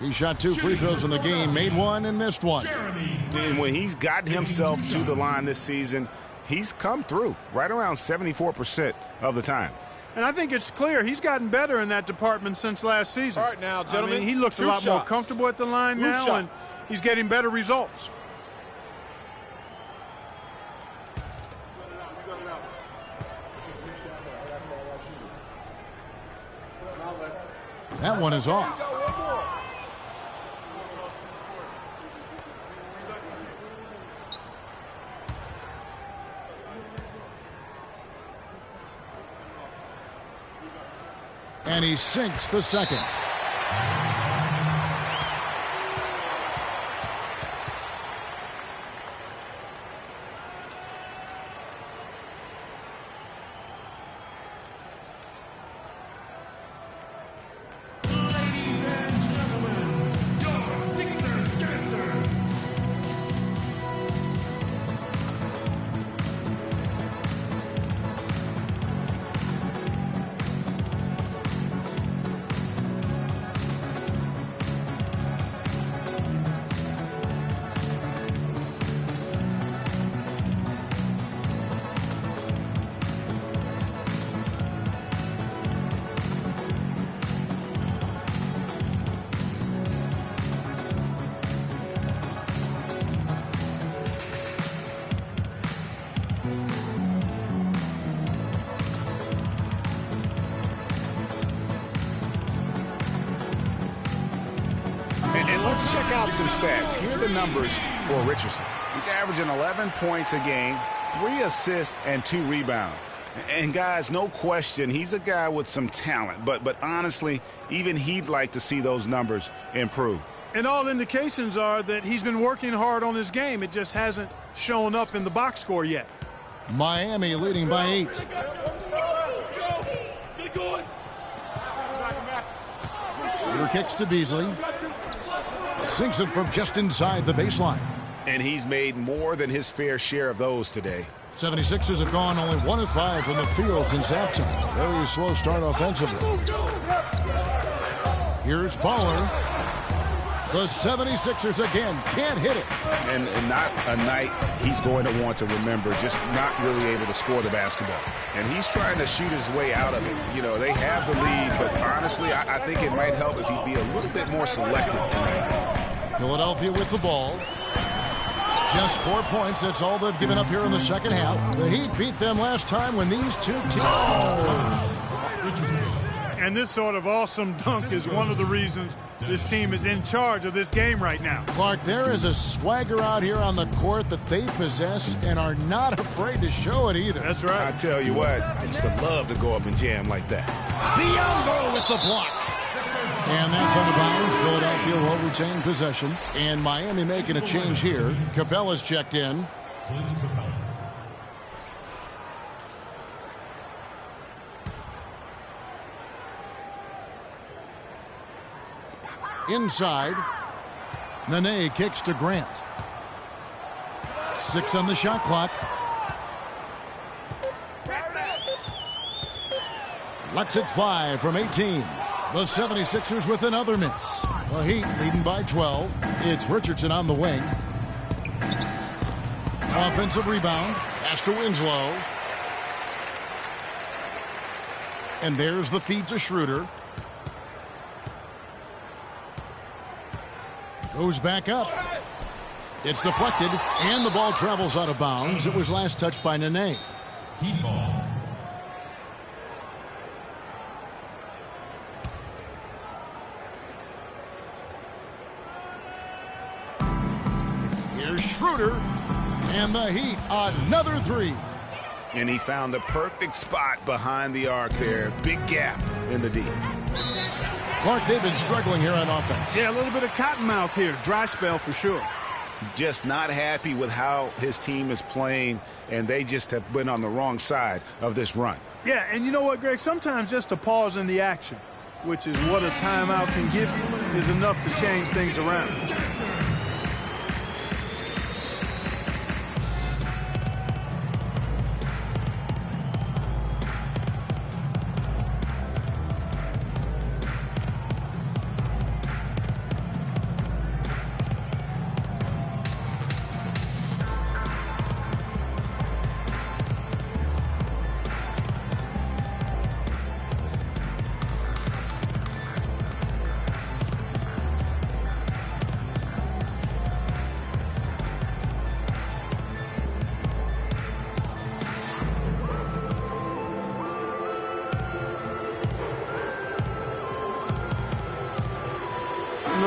He shot 2 free throws in the game, made 1 and missed 1. And when he's gotten himself to the line this season, he's come through right around 74% of the time. And I think it's clear he's gotten better in that department since last season. All right, now, gentlemen, he looks a lot more comfortable at the line now, and he's getting better results. That one is off. And he sinks the second. Let's check out some stats. Here are the numbers for Richardson. He's averaging 11 points a game, 3 assists, and 2 rebounds. And guys, no question, he's a guy with some talent. But honestly, even he'd like to see those numbers improve. And all indications are that he's been working hard on his game. It just hasn't shown up in the box score yet. Miami leading by 8. Shooter kicks to Beasley. Sinks it from just inside the baseline. And he's made more than his fair share of those today. 76ers have gone only 1 of 5 from the field since halftime. Very slow start offensively. Here's Baller. The 76ers again can't hit it. And not a night he's going to want to remember, just not really able to score the basketball. And he's trying to shoot his way out of it. You know, they have the lead, but honestly, I think it might help if he'd be a little bit more selective tonight. Philadelphia with the ball. Just 4 points. That's all they've given up here in the second half. The Heat beat them last time when these two teams... And this sort of awesome dunk is one of the reasons this team is in charge of this game right now. Clark, there is a swagger out here on the court that they possess and are not afraid to show it either. That's right. I tell you what, I used to love to go up and jam like that. Biyombo with the block. And that's on the bounds. Philadelphia will retain possession. And Miami making a change here. Capella's checked in. Inside. Nene kicks to Grant. 6 on the shot clock. Lets it fly from 18. The 76ers with another miss. The Heat leading by 12. It's Richardson on the wing. Offensive rebound. Pass to Winslow. And there's the feed to Schroeder. Goes back up. It's deflected, and the ball travels out of bounds. It was last touched by Nene. Heat ball. Schroeder. And the Heat, another three. And he found the perfect spot behind the arc there. Big gap in the D. Clark, they've been struggling here on offense. Yeah, a little bit of cottonmouth here. Dry spell for sure. Just not happy with how his team is playing, and they just have been on the wrong side of this run. Yeah, and you know what, Greg? Sometimes just a pause in the action, which is what a timeout can give you, is enough to change things around.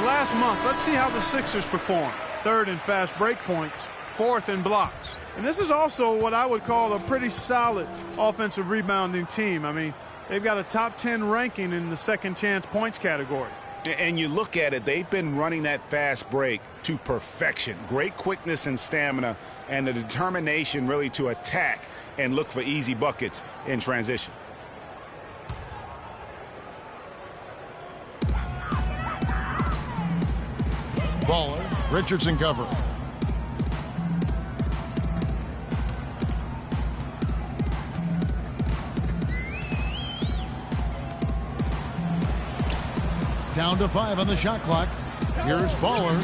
Last month, let's see how the Sixers perform. Third in fast break points, fourth in blocks. And this is also what I would call a pretty solid offensive rebounding team. I mean, they've got a top 10 ranking in the second chance points category. And you look at it, they've been running that fast break to perfection. Great quickness and stamina, and the determination really to attack and look for easy buckets in transition. Baller, Richardson cover. Down to 5 on the shot clock. Here's Baller.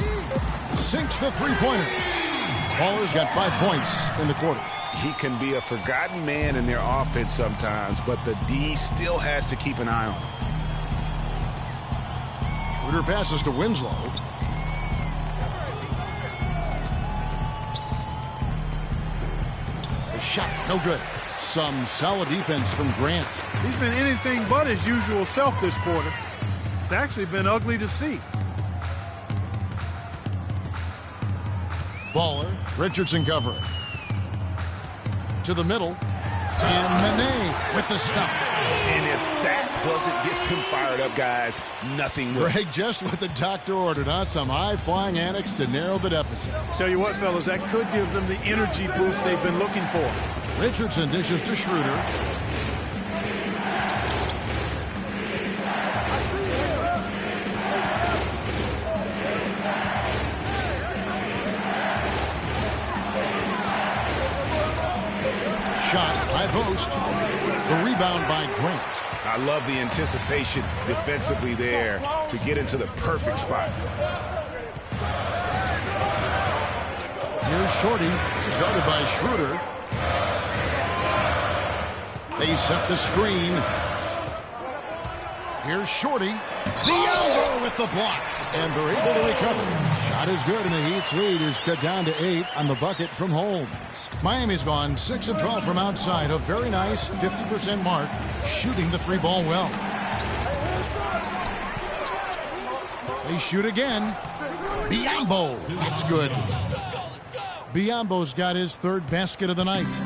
Sinks the three-pointer. Baller's got 5 points in the quarter. He can be a forgotten man in their offense sometimes, but the D still has to keep an eye on him. Schroeder passes to Winslow. The shot, no good. Some solid defense from Grant. He's been anything but his usual self this quarter. It's actually been ugly to see. Baller, Richardson covering. To the middle. And Nene with the stuff. And if that doesn't get them fired up, guys, nothing will. Greg, just what the doctor ordered, huh? Some high-flying annex to narrow the deficit. Tell you what, fellas, that could give them the energy boost they've been looking for. Richardson dishes to Schroeder. Shot, high post. The rebound by Grant. I love the anticipation defensively there to get into the perfect spot. Here's Shorty, guarded by Schroeder. They set the screen. Here's Shorty. The elbow with the block. And they're able to recover. Shot is good, and the Heat's lead is cut down to 8 on the bucket from Holmes. Miami's gone 6 of 12 from outside. A very nice 50% mark, shooting the three ball well. They shoot again. Biyombo. It's good. Biyombo's got his third basket of the night.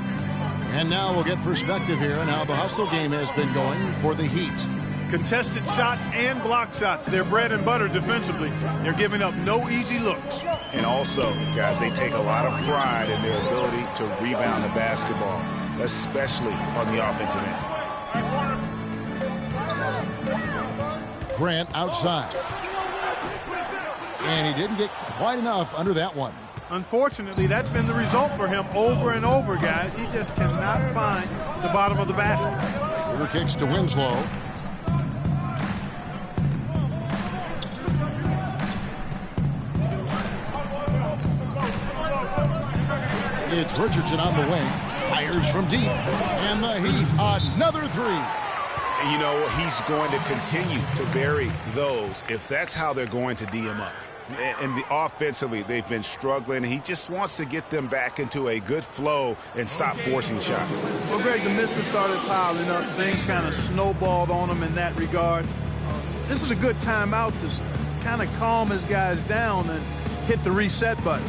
And now we'll get perspective here on how the hustle game has been going for the Heat. Contested shots and block shots. They're bread and butter defensively. They're giving up no easy looks. And also, guys, they take a lot of pride in their ability to rebound the basketball, especially on the offensive end. Grant outside. And he didn't get quite enough under that one. Unfortunately, that's been the result for him over and over, guys. He just cannot find the bottom of the basket. Schroeder kicks to Winslow. It's Richardson on the wing. Fires from deep. And the Heat, another three. And you know, he's going to continue to bury those if that's how they're going to D him up. And offensively, they've been struggling. He just wants to get them back into a good flow and stop forcing shots. Well, Greg, the misses started piling up. Things kind of snowballed on him in that regard. This is a good timeout to kind of calm his guys down and hit the reset button.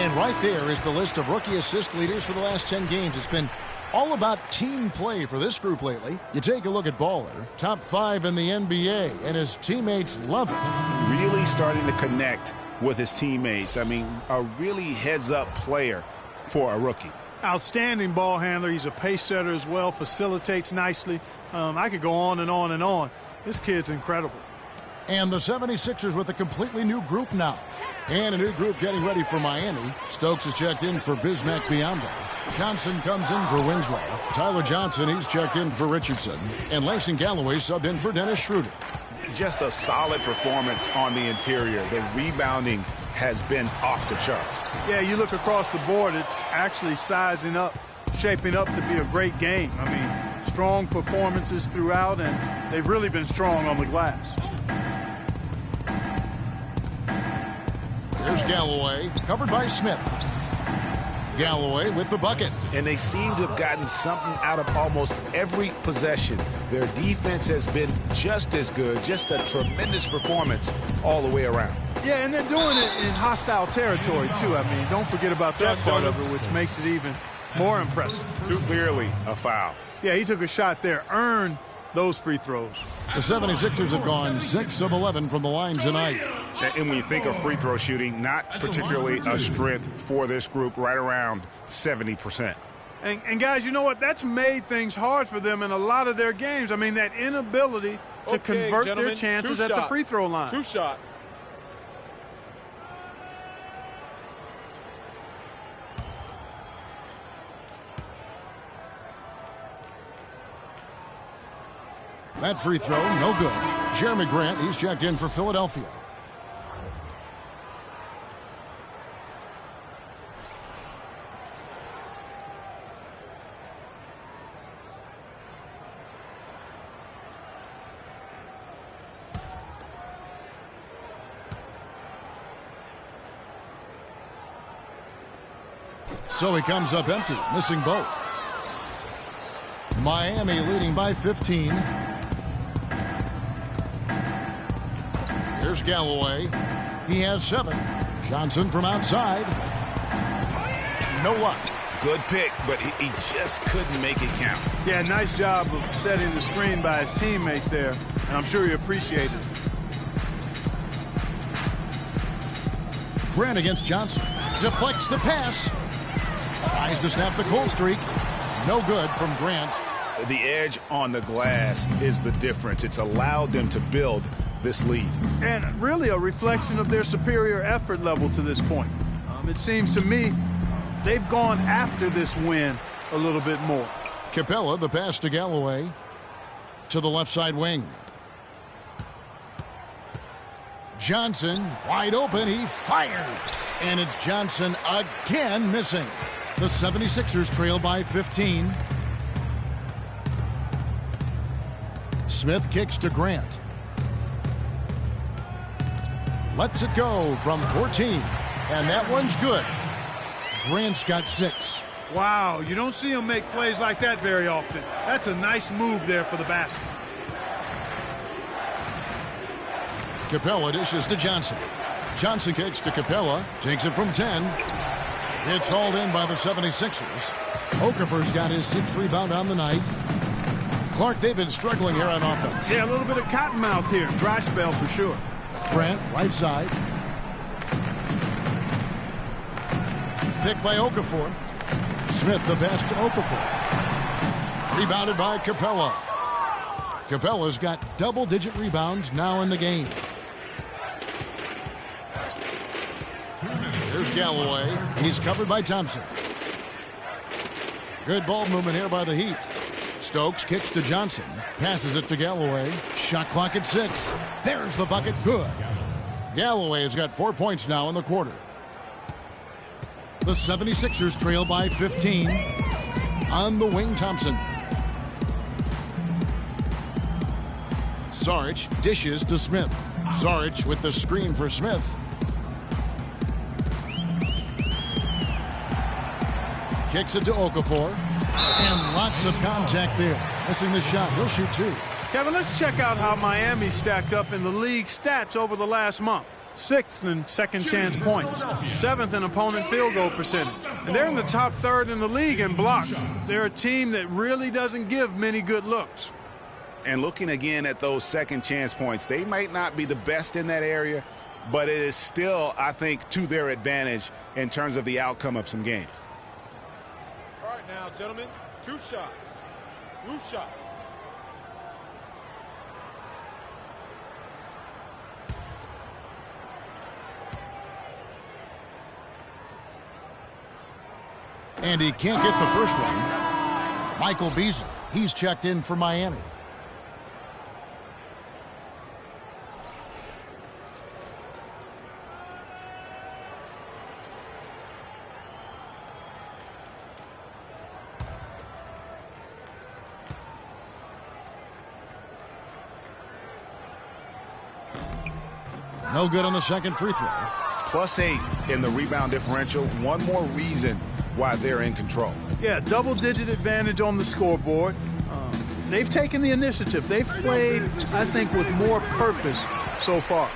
And right there is the list of rookie assist leaders for the last 10 games. It's been all about team play for this group lately. You take a look at Baller, top 5 in the NBA, and his teammates love it. Really starting to connect with his teammates. I mean, a really heads-up player for a rookie. Outstanding ball handler. He's a pace setter as well, facilitates nicely. I could go on and on and on. This kid's incredible. And the 76ers with a completely new group now. And a new group getting ready for Miami. Stokes is checked in for Bismack Biyombo. Johnson comes in for Winslow. Tyler Johnson, he's checked in for Richardson. And Langston Galloway subbed in for Dennis Schroeder. Just a solid performance on the interior. The rebounding has been off the charts. Yeah, you look across the board, it's actually sizing up, shaping up to be a great game. I mean, strong performances throughout, and they've really been strong on the glass. There's Galloway, covered by Smith. Galloway with the bucket. And they seem to have gotten something out of almost every possession. Their defense has been just as good, just a tremendous performance all the way around. Yeah, and they're doing it in hostile territory, too. I mean, don't forget about that part of it, which makes it even more impressive. Too clearly a foul. Yeah, he took a shot there, earned those free throws. The 76ers have gone 6 of 11 from the line tonight. And when you think of free throw shooting, not particularly a strength for this group, right around 70%. And guys, you know what? That's made things hard for them in a lot of their games. I mean, that inability to convert their chances at the free throw line. 2 shots. That free throw, no good. Jeremy Grant, he's checked in for Philadelphia. So he comes up empty, missing both. Miami leading by 15. Here's Galloway. He has 7. Johnson from outside. No luck. Good pick, but he just couldn't make it count. Yeah, nice job of setting the screen by his teammate there, and I'm sure he appreciated it. Grant against Johnson. Deflects the pass. Tries to snap the cold streak. No good from Grant. The edge on the glass is the difference. It's allowed them to build this lead. And really a reflection of their superior effort level to this point. It seems to me they've gone after this win a little bit more. Capella, the pass to Galloway. To the left side wing. Johnson, wide open, he fires. And it's Johnson again missing. The 76ers trail by 15. Smith kicks to Grant. Lets it go from 14. And that one's good. Grant's got 6. Wow, you don't see him make plays like that very often. That's a nice move there for the basket. Capella dishes to Johnson. Johnson kicks to Capella. Takes it from 10. It's hauled in by the 76ers. Okafor's got his 6th rebound on the night. Clark, they've been struggling here on offense. Yeah, a little bit of cottonmouth here. Dry spell for sure. Grant, right side. Picked by Okafor. Smith, the pass to Okafor. Rebounded by Capella. Capella's got double-digit rebounds now in the game. Here's Galloway. He's covered by Thompson. Good ball movement here by the Heat. Stokes kicks to Johnson. Passes it to Galloway. Shot clock at 6. There's the bucket. Good. Galloway has got 4 points now in the quarter. The 76ers trail by 15. On the wing, Thompson. Saric dishes to Smith. Saric with the screen for Smith. Kicks it to Okafor. And lots of contact there. Missing the shot. He'll shoot 2. Kevin, let's check out how Miami stacked up in the league stats over the last month. 6th in second chance points, 7th in opponent field goal percentage. And they're in the top 3rd in the league in blocks. They're a team that really doesn't give many good looks. And looking again at those second chance points, they might not be the best in that area, but it is still, I think, to their advantage in terms of the outcome of some games. All right now, gentlemen, 2 shots. Loose shots. And he can't get the first one. Michael Beasley, he's checked in for Miami. No good on the second free throw. +8 in the rebound differential. One more reason why they're in control. Yeah, double-digit advantage on the scoreboard. They've taken the initiative. They've played, I think, with more purpose so far.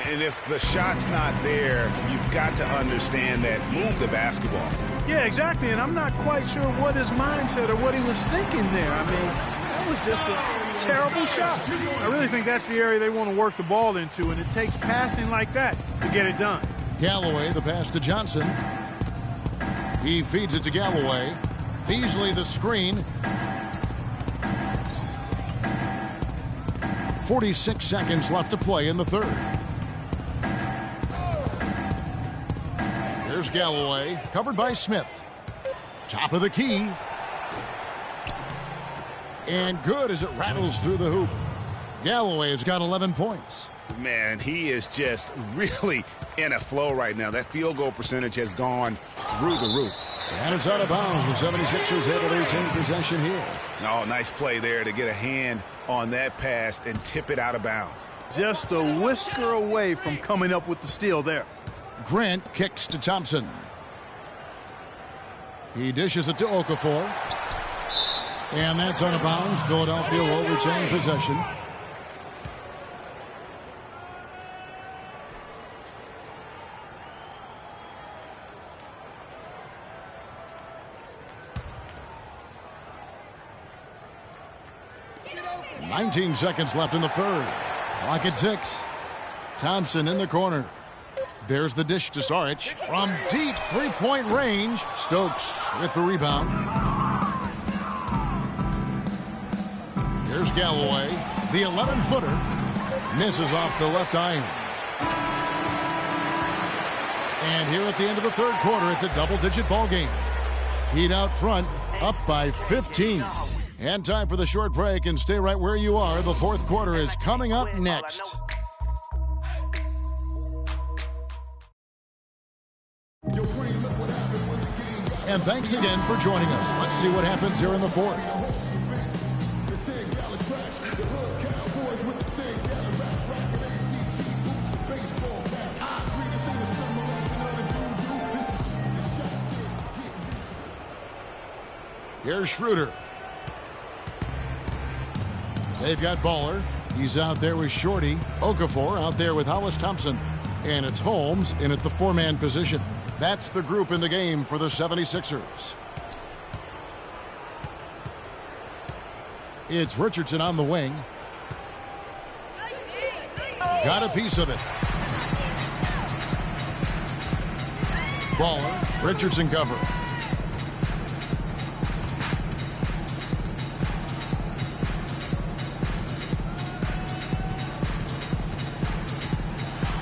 And if the shot's not there, you've got to understand that. Move the basketball. Yeah, exactly. And I'm not quite sure what his mindset or what he was thinking there. I mean, that was just a terrible shot. I really think that's the area they want to work the ball into, and it takes passing like that to get it done. Galloway, the pass to Johnson. He feeds it to Galloway. Beasley, the screen. 46 seconds left to play in the third. Here's Galloway, covered by Smith. Top of the key. And good as it rattles through the hoop. Galloway has got 11 points. Man, he is just really in a flow right now. That field goal percentage has gone through the roof. And it's out of bounds. The 76ers able to retain possession here. Oh, nice play there to get a hand on that pass and tip it out of bounds. Just a whisker away from coming up with the steal there. Grant kicks to Thompson. He dishes it to Okafor. And that's out of bounds. Philadelphia will retain possession. .19 seconds left in the third. Clock at 6. Thompson in the corner. There's the dish to Saric. From deep three-point range, Stokes with the rebound. Here's Galloway. The 11-footer misses off the left iron. And here at the end of the third quarter, it's a double-digit ball game. Heat out front, up by 15. And time for the short break, and stay right where you are. The fourth quarter is coming up next. And thanks again for joining us. Let's see what happens here in the fourth. Here's Schroeder. They've got Baller. He's out there with Shorty. Okafor out there with Hollis Thompson. And it's Holmes in at the four-man position. That's the group in the game for the 76ers. It's Richardson on the wing. Got a piece of it. Baller. Richardson cover.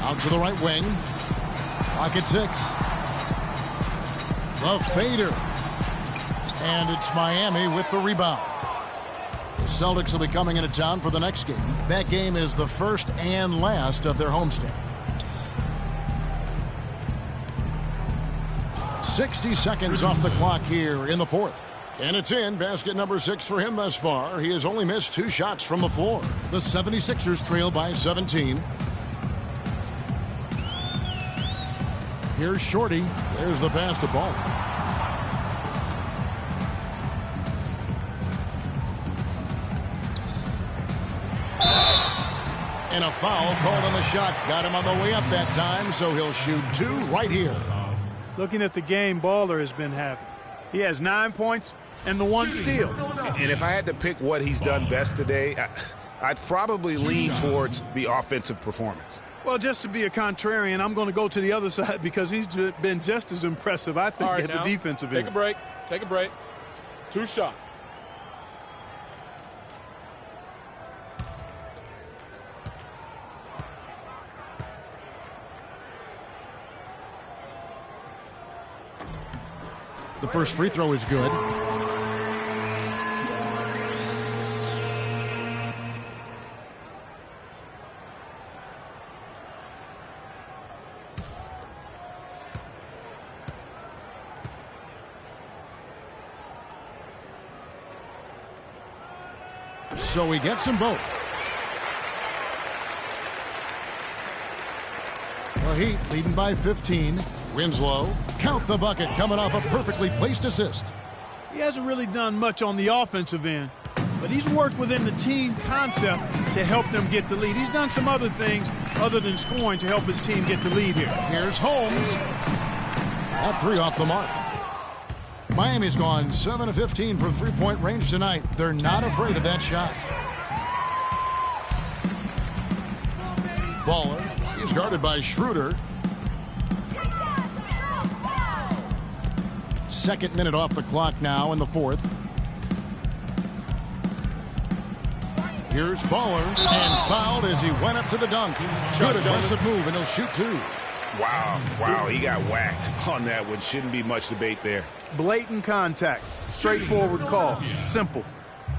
Out to the right wing. Pocket 6. The fader. And it's Miami with the rebound. The Celtics will be coming into town for the next game. That game is the first and last of their homestand. 60 seconds off the clock here in the fourth. And it's in. Basket number 6 for him thus far. He has only missed 2 shots from the floor. The 76ers trail by 17. Here's Shorty. There's the pass to Ball. And a foul called on the shot. Got him on the way up that time, so he'll shoot 2 right here. Looking at the game Baller has been having. He has 9 points and the 1 steal. And if I had to pick what he's done best today, I'd probably lean towards the offensive performance. Well, just to be a contrarian, I'm going to go to the other side because he's been just as impressive, I think, at the defensive end. Take a break. Take a break. 2 shots. The first free throw is good. So he gets them both. The Heat leading by 15. Winslow, count the bucket, coming off a perfectly placed assist. He hasn't really done much on the offensive end, but he's worked within the team concept to help them get the lead. He's done some other things other than scoring to help his team get the lead here. Here's Holmes. That 3 off the mark. Miami's gone 7 of 15 from three-point range tonight. They're not afraid of that shot. Baller. He's guarded by Schroeder. 2nd minute off the clock now in the 4th. Here's Baller, and fouled as he went up to the dunk. Good aggressive move, and he'll shoot 2. Wow, he got whacked on that one. Shouldn't be much debate there. Blatant contact. Straightforward call. Simple.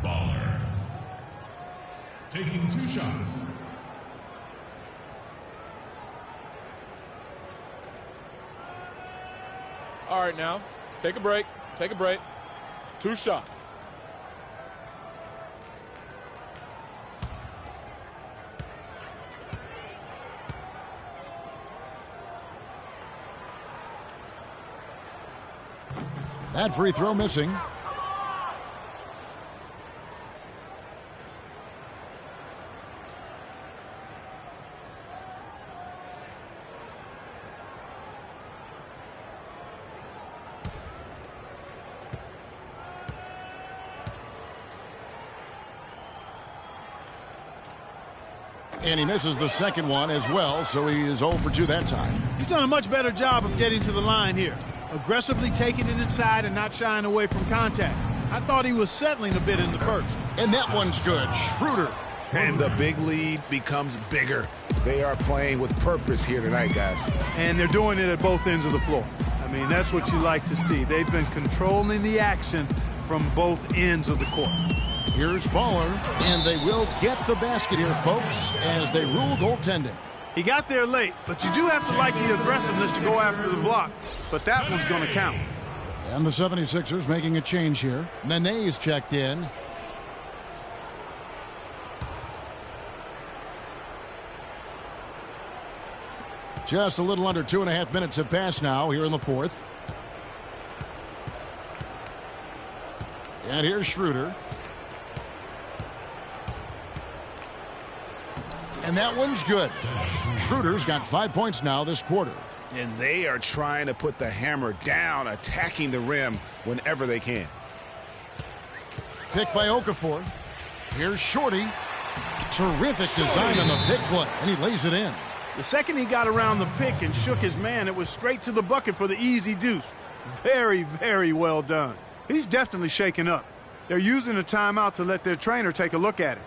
Baller. Taking 2 shots. All right, now. Take a break. Take a break. 2 shots. That free throw missing. And he misses the second one as well, so he is 0 for 2 that time. He's done a much better job of getting to the line here. Aggressively taking it inside and not shying away from contact. I thought he was settling a bit in the first. And that one's good. Schroeder. And the big lead becomes bigger. They are playing with purpose here tonight, guys. And they're doing it at both ends of the floor. I mean, that's what you like to see. They've been controlling the action from both ends of the court. Here's Baller, and they will get the basket here, folks, as they rule goaltending. He got there late, but you do have to like the aggressiveness to go after the block. But that one's going to count. And the 76ers making a change here. Nene's checked in. Just a little under 2.5 minutes have passed now here in the 4th. And here's Schroeder. And that one's good. Schroeder's got 5 points now this quarter. And they are trying to put the hammer down, attacking the rim whenever they can. Picked by Okafor. Here's Shorty. Terrific design on the pick play, and he lays it in. The second he got around the pick and shook his man, it was straight to the bucket for the easy deuce. Very, very well done. He's definitely shaken up. They're using a timeout to let their trainer take a look at it.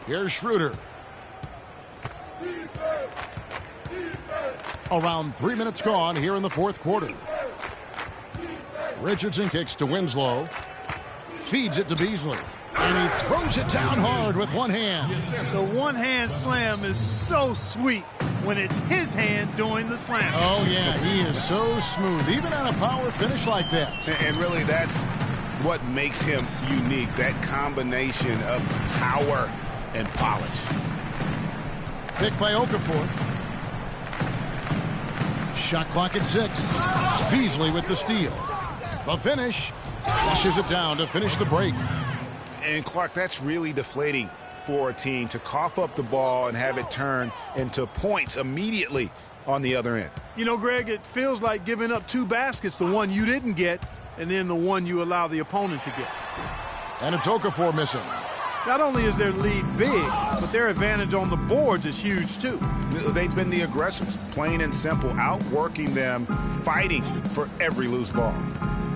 Here's Schroeder. Around 3 minutes gone here in the fourth quarter. Richardson kicks to Winslow. Feeds it to Beasley. And he throws it down hard with one hand. The one-hand slam is so sweet when it's his hand doing the slam. Oh, yeah, he is so smooth, even on a power finish like that. And really, that's what makes him unique, that combination of power and polish. Pick by Okafor. Shot clock at 6. Beasley with the steal. The finish. Flushes it down to finish the break. And Clark, that's really deflating for a team to cough up the ball and have it turn into points immediately on the other end. You know, Greg, it feels like giving up 2 baskets, the one you didn't get, and then the one you allow the opponent to get. And it's Okafor missing. Not only is their lead big, but their advantage on the boards is huge, too. They've been the aggressors, plain and simple, outworking them, fighting for every loose ball.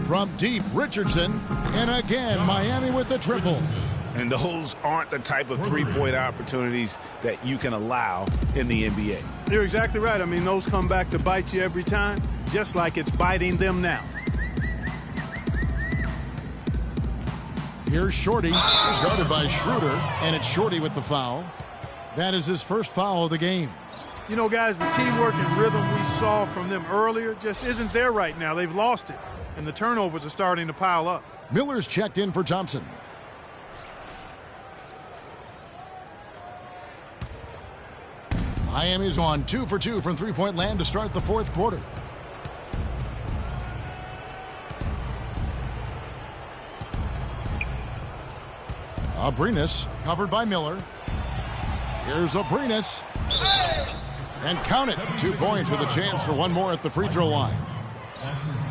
From deep, Richardson, and again, Miami with the triple. And those aren't the type of three-point opportunities that you can allow in the NBA. You're exactly right. I mean, those come back to bite you every time, just like it's biting them now. Here's Shorty. He's guarded by Schroeder, and it's Shorty with the foul. That is his first foul of the game. You know, guys, the teamwork and rhythm we saw from them earlier just isn't there right now. They've lost it, and the turnovers are starting to pile up. Miller's checked in for Thompson. Miami's on 2 for 2 from three-point land to start the fourth quarter. Abrines covered by Miller. Here's Abrines. And count it. 2 points with a chance for one more at the free throw line.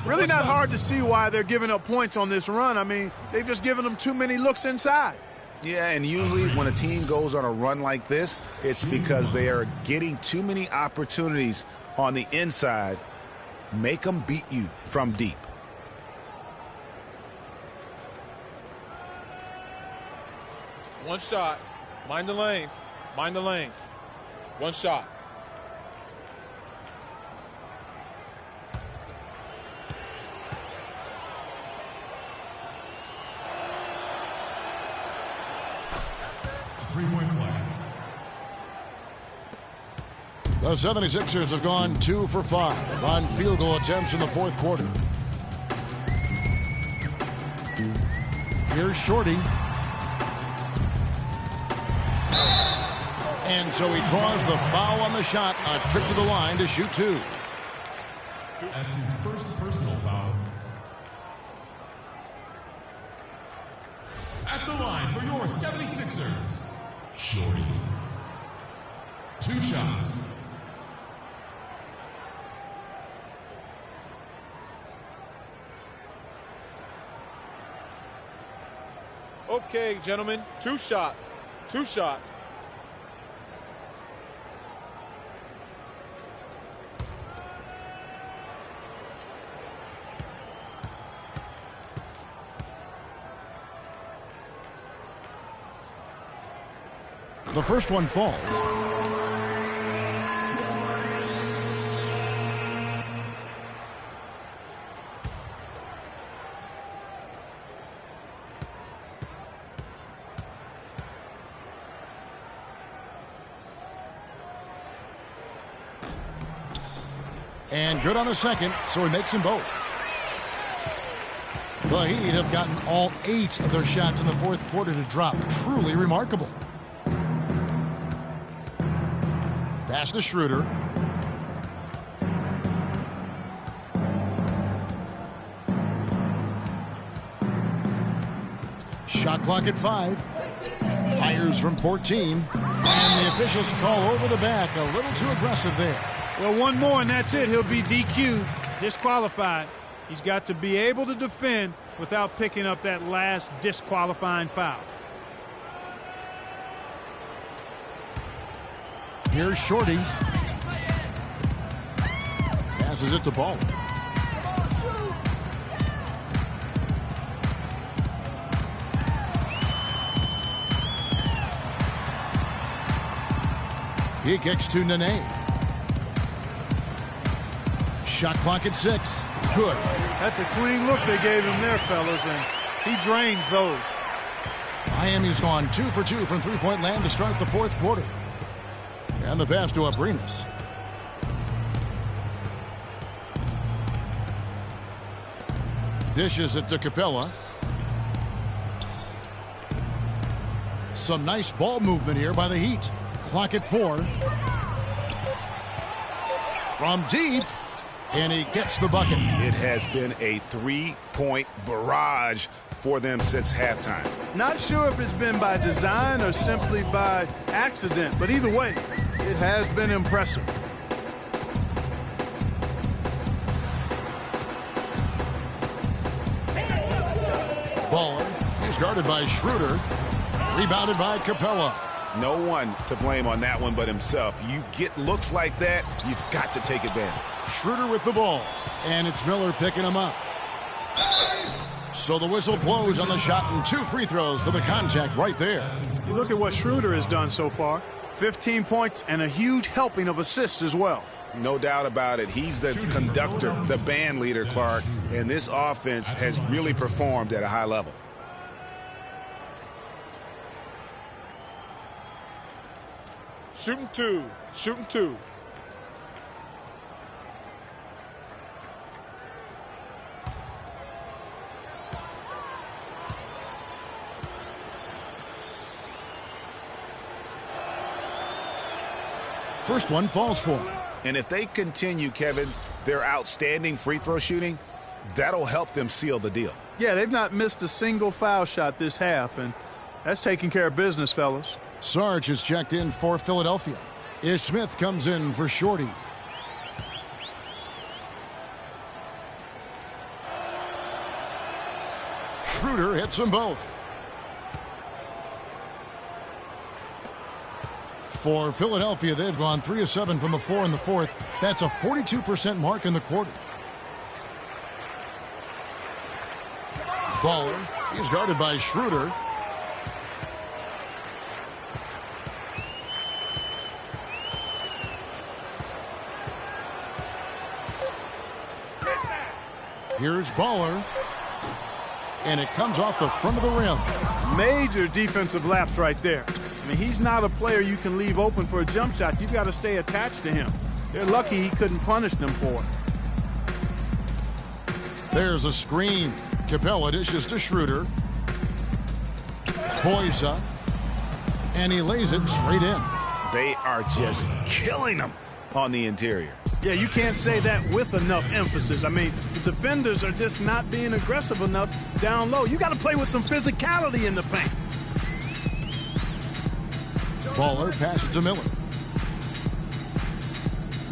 Really not hard to see why they're giving up points on this run. I mean, they've just given them too many looks inside. Yeah, and usually when a team goes on a run like this, it's because they are getting too many opportunities on the inside. Make them beat you from deep. One shot. Mind the lanes. Mind the lanes. One shot. Three-point play. The 76ers have gone 2 for 5 on field goal attempts in the fourth quarter. Here's Shorty. And so he draws the foul on the shot. A trip to the line to shoot 2. That's his first personal foul. At the line for your 76ers, Shorty. 2 shots. Okay, gentlemen. 2 shots. 2 shots. The first one falls. And good on the second, so he makes them both. The Heat have gotten all 8 of their shots in the fourth quarter to drop. Truly remarkable. Pass to Schroeder. Shot clock at 5. Fires from 14. And the officials call over the back. A little too aggressive there. Well, one more and that's it. He'll be DQ'd, disqualified. He's got to be able to defend without picking up that last disqualifying foul. Here's Shorty. Passes it to Ball. He kicks to Nene. Shot clock at 6. Good. That's a clean look they gave him there, fellas, and he drains those. Miami's gone 2 for 2 from three-point land to start the fourth quarter. And the pass to Abrinas. Dishes it to Capella. Some nice ball movement here by the Heat. Clock at 4. From deep. And he gets the bucket. It has been a three-point barrage for them since halftime. Not sure if it's been by design or simply by accident, but either way, it has been impressive. Baller. He's guarded by Schroeder. Rebounded by Capella. No one to blame on that one but himself. You get looks like that, you've got to take advantage. Schroeder with the ball. And it's Miller picking him up. So the whistle blows on the shot and 2 free throws for the contact right there. You look at what Schroeder has done so far. 15 points and a huge helping of assists as well. No doubt about it. He's the conductor, the band leader, Clark. And this offense has really performed at a high level. Shooting 2. Shooting 2. First one falls for him. And if they continue, Kevin, their outstanding free throw shooting, that'll help them seal the deal. Yeah, they've not missed a single foul shot this half, and that's taking care of business, fellas. Sarge is checked in for Philadelphia. Ish Smith comes in for Shorty. Schroeder hits them both. For Philadelphia, they've gone 3 of 7 from the floor in the fourth. That's a 42% mark in the quarter. Baller. He's guarded by Schroeder. Here's Baller. And it comes off the front of the rim. Major defensive lapse right there. I mean, he's not a player you can leave open for a jump shot. You've got to stay attached to him. They're lucky he couldn't punish them for it. There's a screen. Capella dishes to Schroeder. Boyza. And he lays it straight in. They are just killing them on the interior. Yeah, you can't say that with enough emphasis. I mean, the defenders are just not being aggressive enough down low. You got to play with some physicality in the paint. Baller passes to Miller.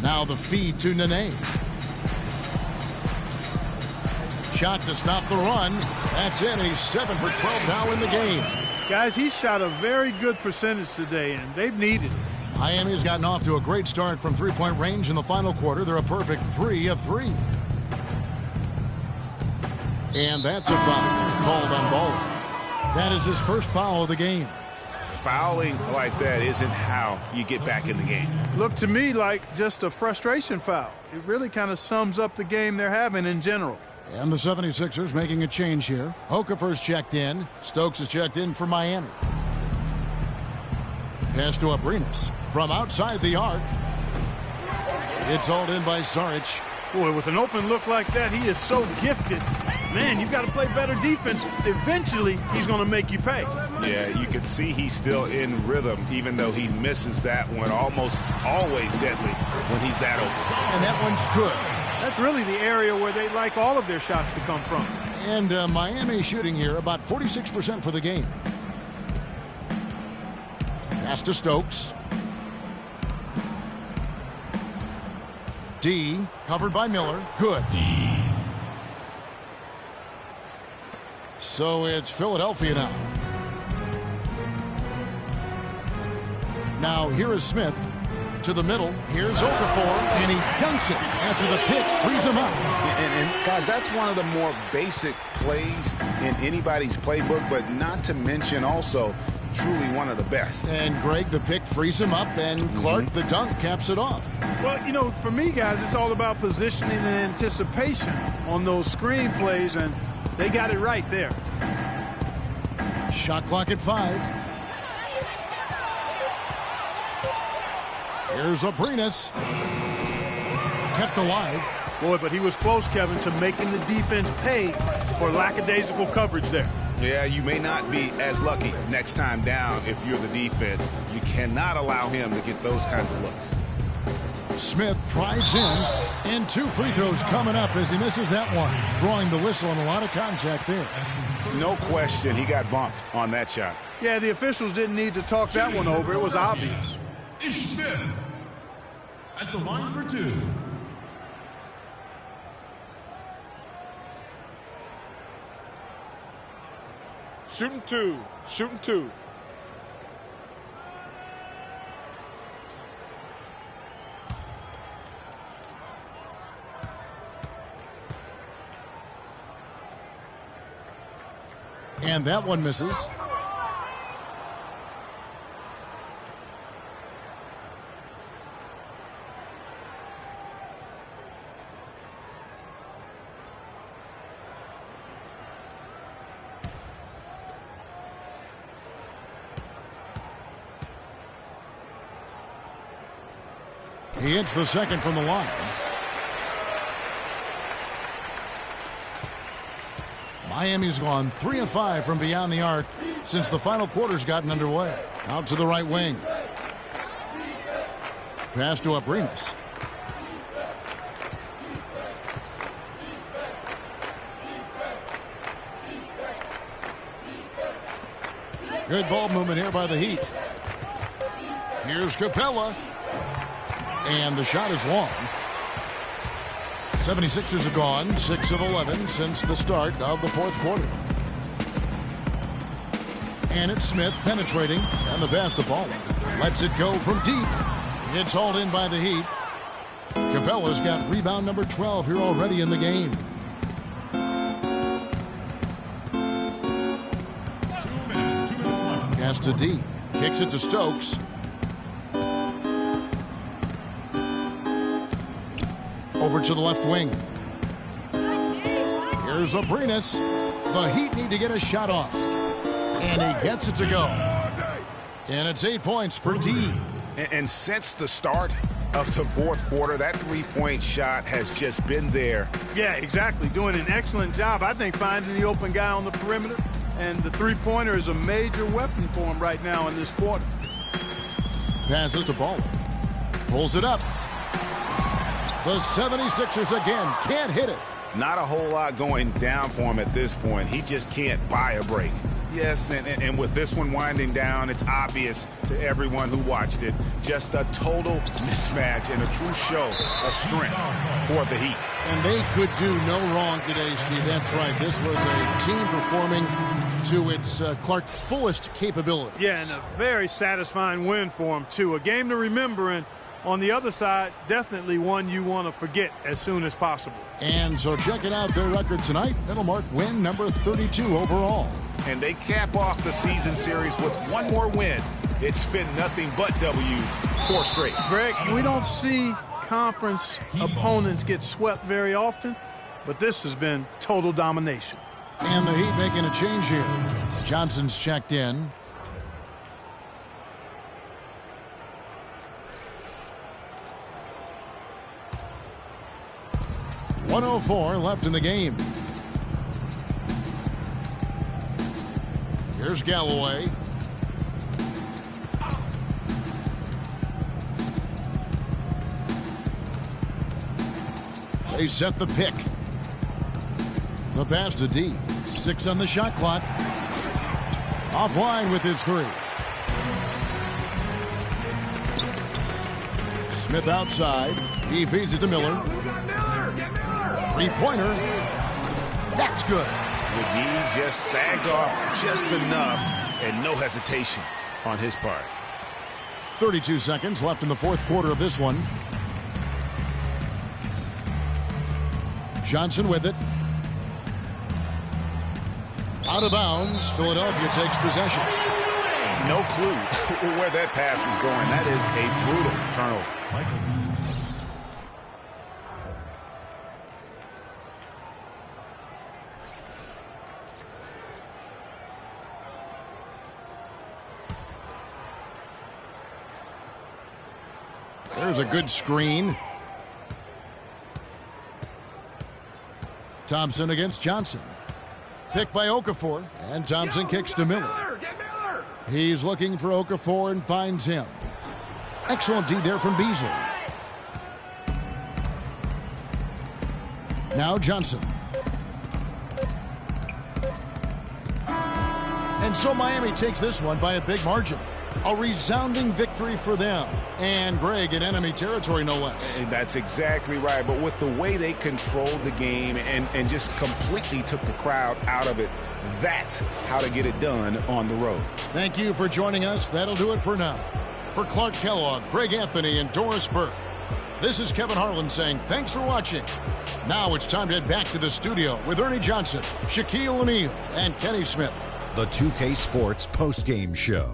Now the feed to Nene. Shot to stop the run. That's in. He's 7 for 12 now in the game. Guys, he shot a very good percentage today, and they've needed it. Miami's gotten off to a great start from three-point range in the final quarter. They're a perfect 3 of 3. And that's a foul called on Baller. That is his first foul of the game. Fouling like that isn't how you get back in the game. Looked to me like just a frustration foul. It really kind of sums up the game they're having in general. And the 76ers making a change here. Okafor's checked in. Stokes is checked in for Miami. Pass to Abrinas from outside the arc. It's hauled in by Saric. Boy, with an open look like that, he is so gifted. Man, you've got to play better defense. Eventually, he's going to make you pay. Yeah, you can see he's still in rhythm, even though he misses that one. Almost always deadly when he's that open. And that one's good. That's really the area where they like all of their shots to come from. And Miami shooting here about 46% for the game. Pass to Stokes. D covered by Miller. Good. D. So it's Philadelphia now. Now here is Smith to the middle. Here's Okafor, and he dunks it after the pick frees him up. And guys, that's one of the more basic plays in anybody's playbook, but not to mention also truly one of the best. And Greg, the pick frees him up, and Clark, the dunk, caps it off. Well, you know, for me, guys, it's all about positioning and anticipation on those screen plays, and they got it right there. Shot clock at 5. Here's Abrines. Kept alive. Boy, but he was close, Kevin, to making the defense pay for lackadaisical coverage there. Yeah, you may not be as lucky next time down if you're the defense. You cannot allow him to get those kinds of looks. Smith drives in, and 2 free throws coming up as he misses that one. Drawing the whistle and a lot of contact there. No question, he got bumped on that shot. Yeah, the officials didn't need to talk that one over. It was obvious. Ish Smith at the line for 2. Shooting 2. Shooting 2. And that one misses. He hits the second from the line. Miami's gone 3 of 5 from beyond the arc since the final quarter's gotten underway. Out to the right wing. Pass to Abrines. Good ball movement here by the Heat. Here's Capella. And the shot is long. 76ers have gone 6 of 11 since the start of the fourth quarter. And it's Smith penetrating, and the pass to Ball. Lets it go from deep. It's hauled in by the Heat. Capella's got rebound number 12 here already in the game. 2 minutes left. Pass to D. Kicks it to Stokes. Over to the left wing. Here's Abrines. The Heat need to get a shot off. And he gets it to go. And it's 8 points for D. And since the start of the fourth quarter, that three-point shot has just been there. Yeah, exactly. Doing an excellent job, I think, finding the open guy on the perimeter. And the three-pointer is a major weapon for him right now in this quarter. Passes to Ball. Pulls it up. The 76ers again can't hit it. Not a whole lot going down for him at this point. He just can't buy a break. Yes, and with this one winding down, it's obvious to everyone who watched it. Just a total mismatch and a true show of strength for the Heat. And they could do no wrong today, Steve. That's right. This was a team performing to its Clark fullest capability. Yeah, and a very satisfying win for him, too. A game to remember, and on the other side, definitely one you want to forget as soon as possible. And so checking out their record tonight, that'll mark win number 32 overall. And they cap off the season series with one more win. It's been nothing but W's, 4 straight. Greg, we don't see conference opponents get swept very often, but this has been total domination. And the Heat making a change here. Johnson's checked in. .104 left in the game. Here's Galloway. They set the pick. The pass to D. 6 on the shot clock. Offline with his 3. Smith outside. He feeds it to Miller. Three-pointer. That's good. McGee just sagged off just enough and no hesitation on his part. 32 seconds left in the fourth quarter of this one. Johnson with it. Out of bounds. Philadelphia takes possession. no clue where that pass was going. That is a brutal turnover. Michael Beasley. There's a good screen. Thompson against Johnson. Picked by Okafor, and Thompson kicks to Miller. He's looking for Okafor and finds him. Excellent D there from Beasley. Now Johnson. And so Miami takes this one by a big margin. A resounding victory for them. And Greg in enemy territory, no less. And that's exactly right. But with the way they controlled the game and just completely took the crowd out of it, that's how to get it done on the road. Thank you for joining us. That'll do it for now. For Clark Kellogg, Greg Anthony, and Doris Burke, this is Kevin Harlan saying thanks for watching. Now it's time to head back to the studio with Ernie Johnson, Shaquille O'Neal, and Kenny Smith. The 2K Sports postgame show.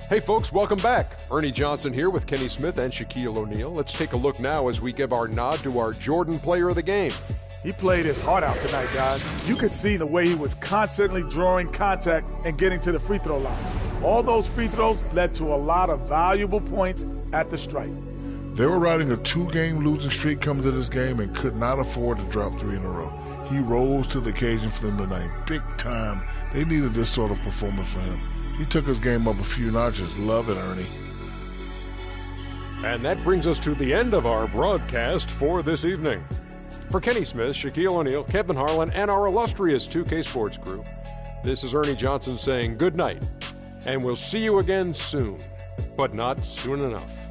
Hey folks, welcome back. Ernie Johnson here with Kenny Smith and Shaquille O'Neal. Let's take a look now as we give our nod to our Jordan Player of the Game. He played his heart out tonight, guys. You could see the way he was constantly drawing contact and getting to the free throw line. All those free throws led to a lot of valuable points at the stripe. They were riding a 2-game losing streak coming to this game and could not afford to drop 3 in a row. He rose to the occasion for them tonight. Big time. They needed this sort of performance from him. He took his game up a few notches. Love it, Ernie. And that brings us to the end of our broadcast for this evening. For Kenny Smith, Shaquille O'Neal, Kevin Harlan, and our illustrious 2K Sports crew, this is Ernie Johnson saying good night, and we'll see you again soon, but not soon enough.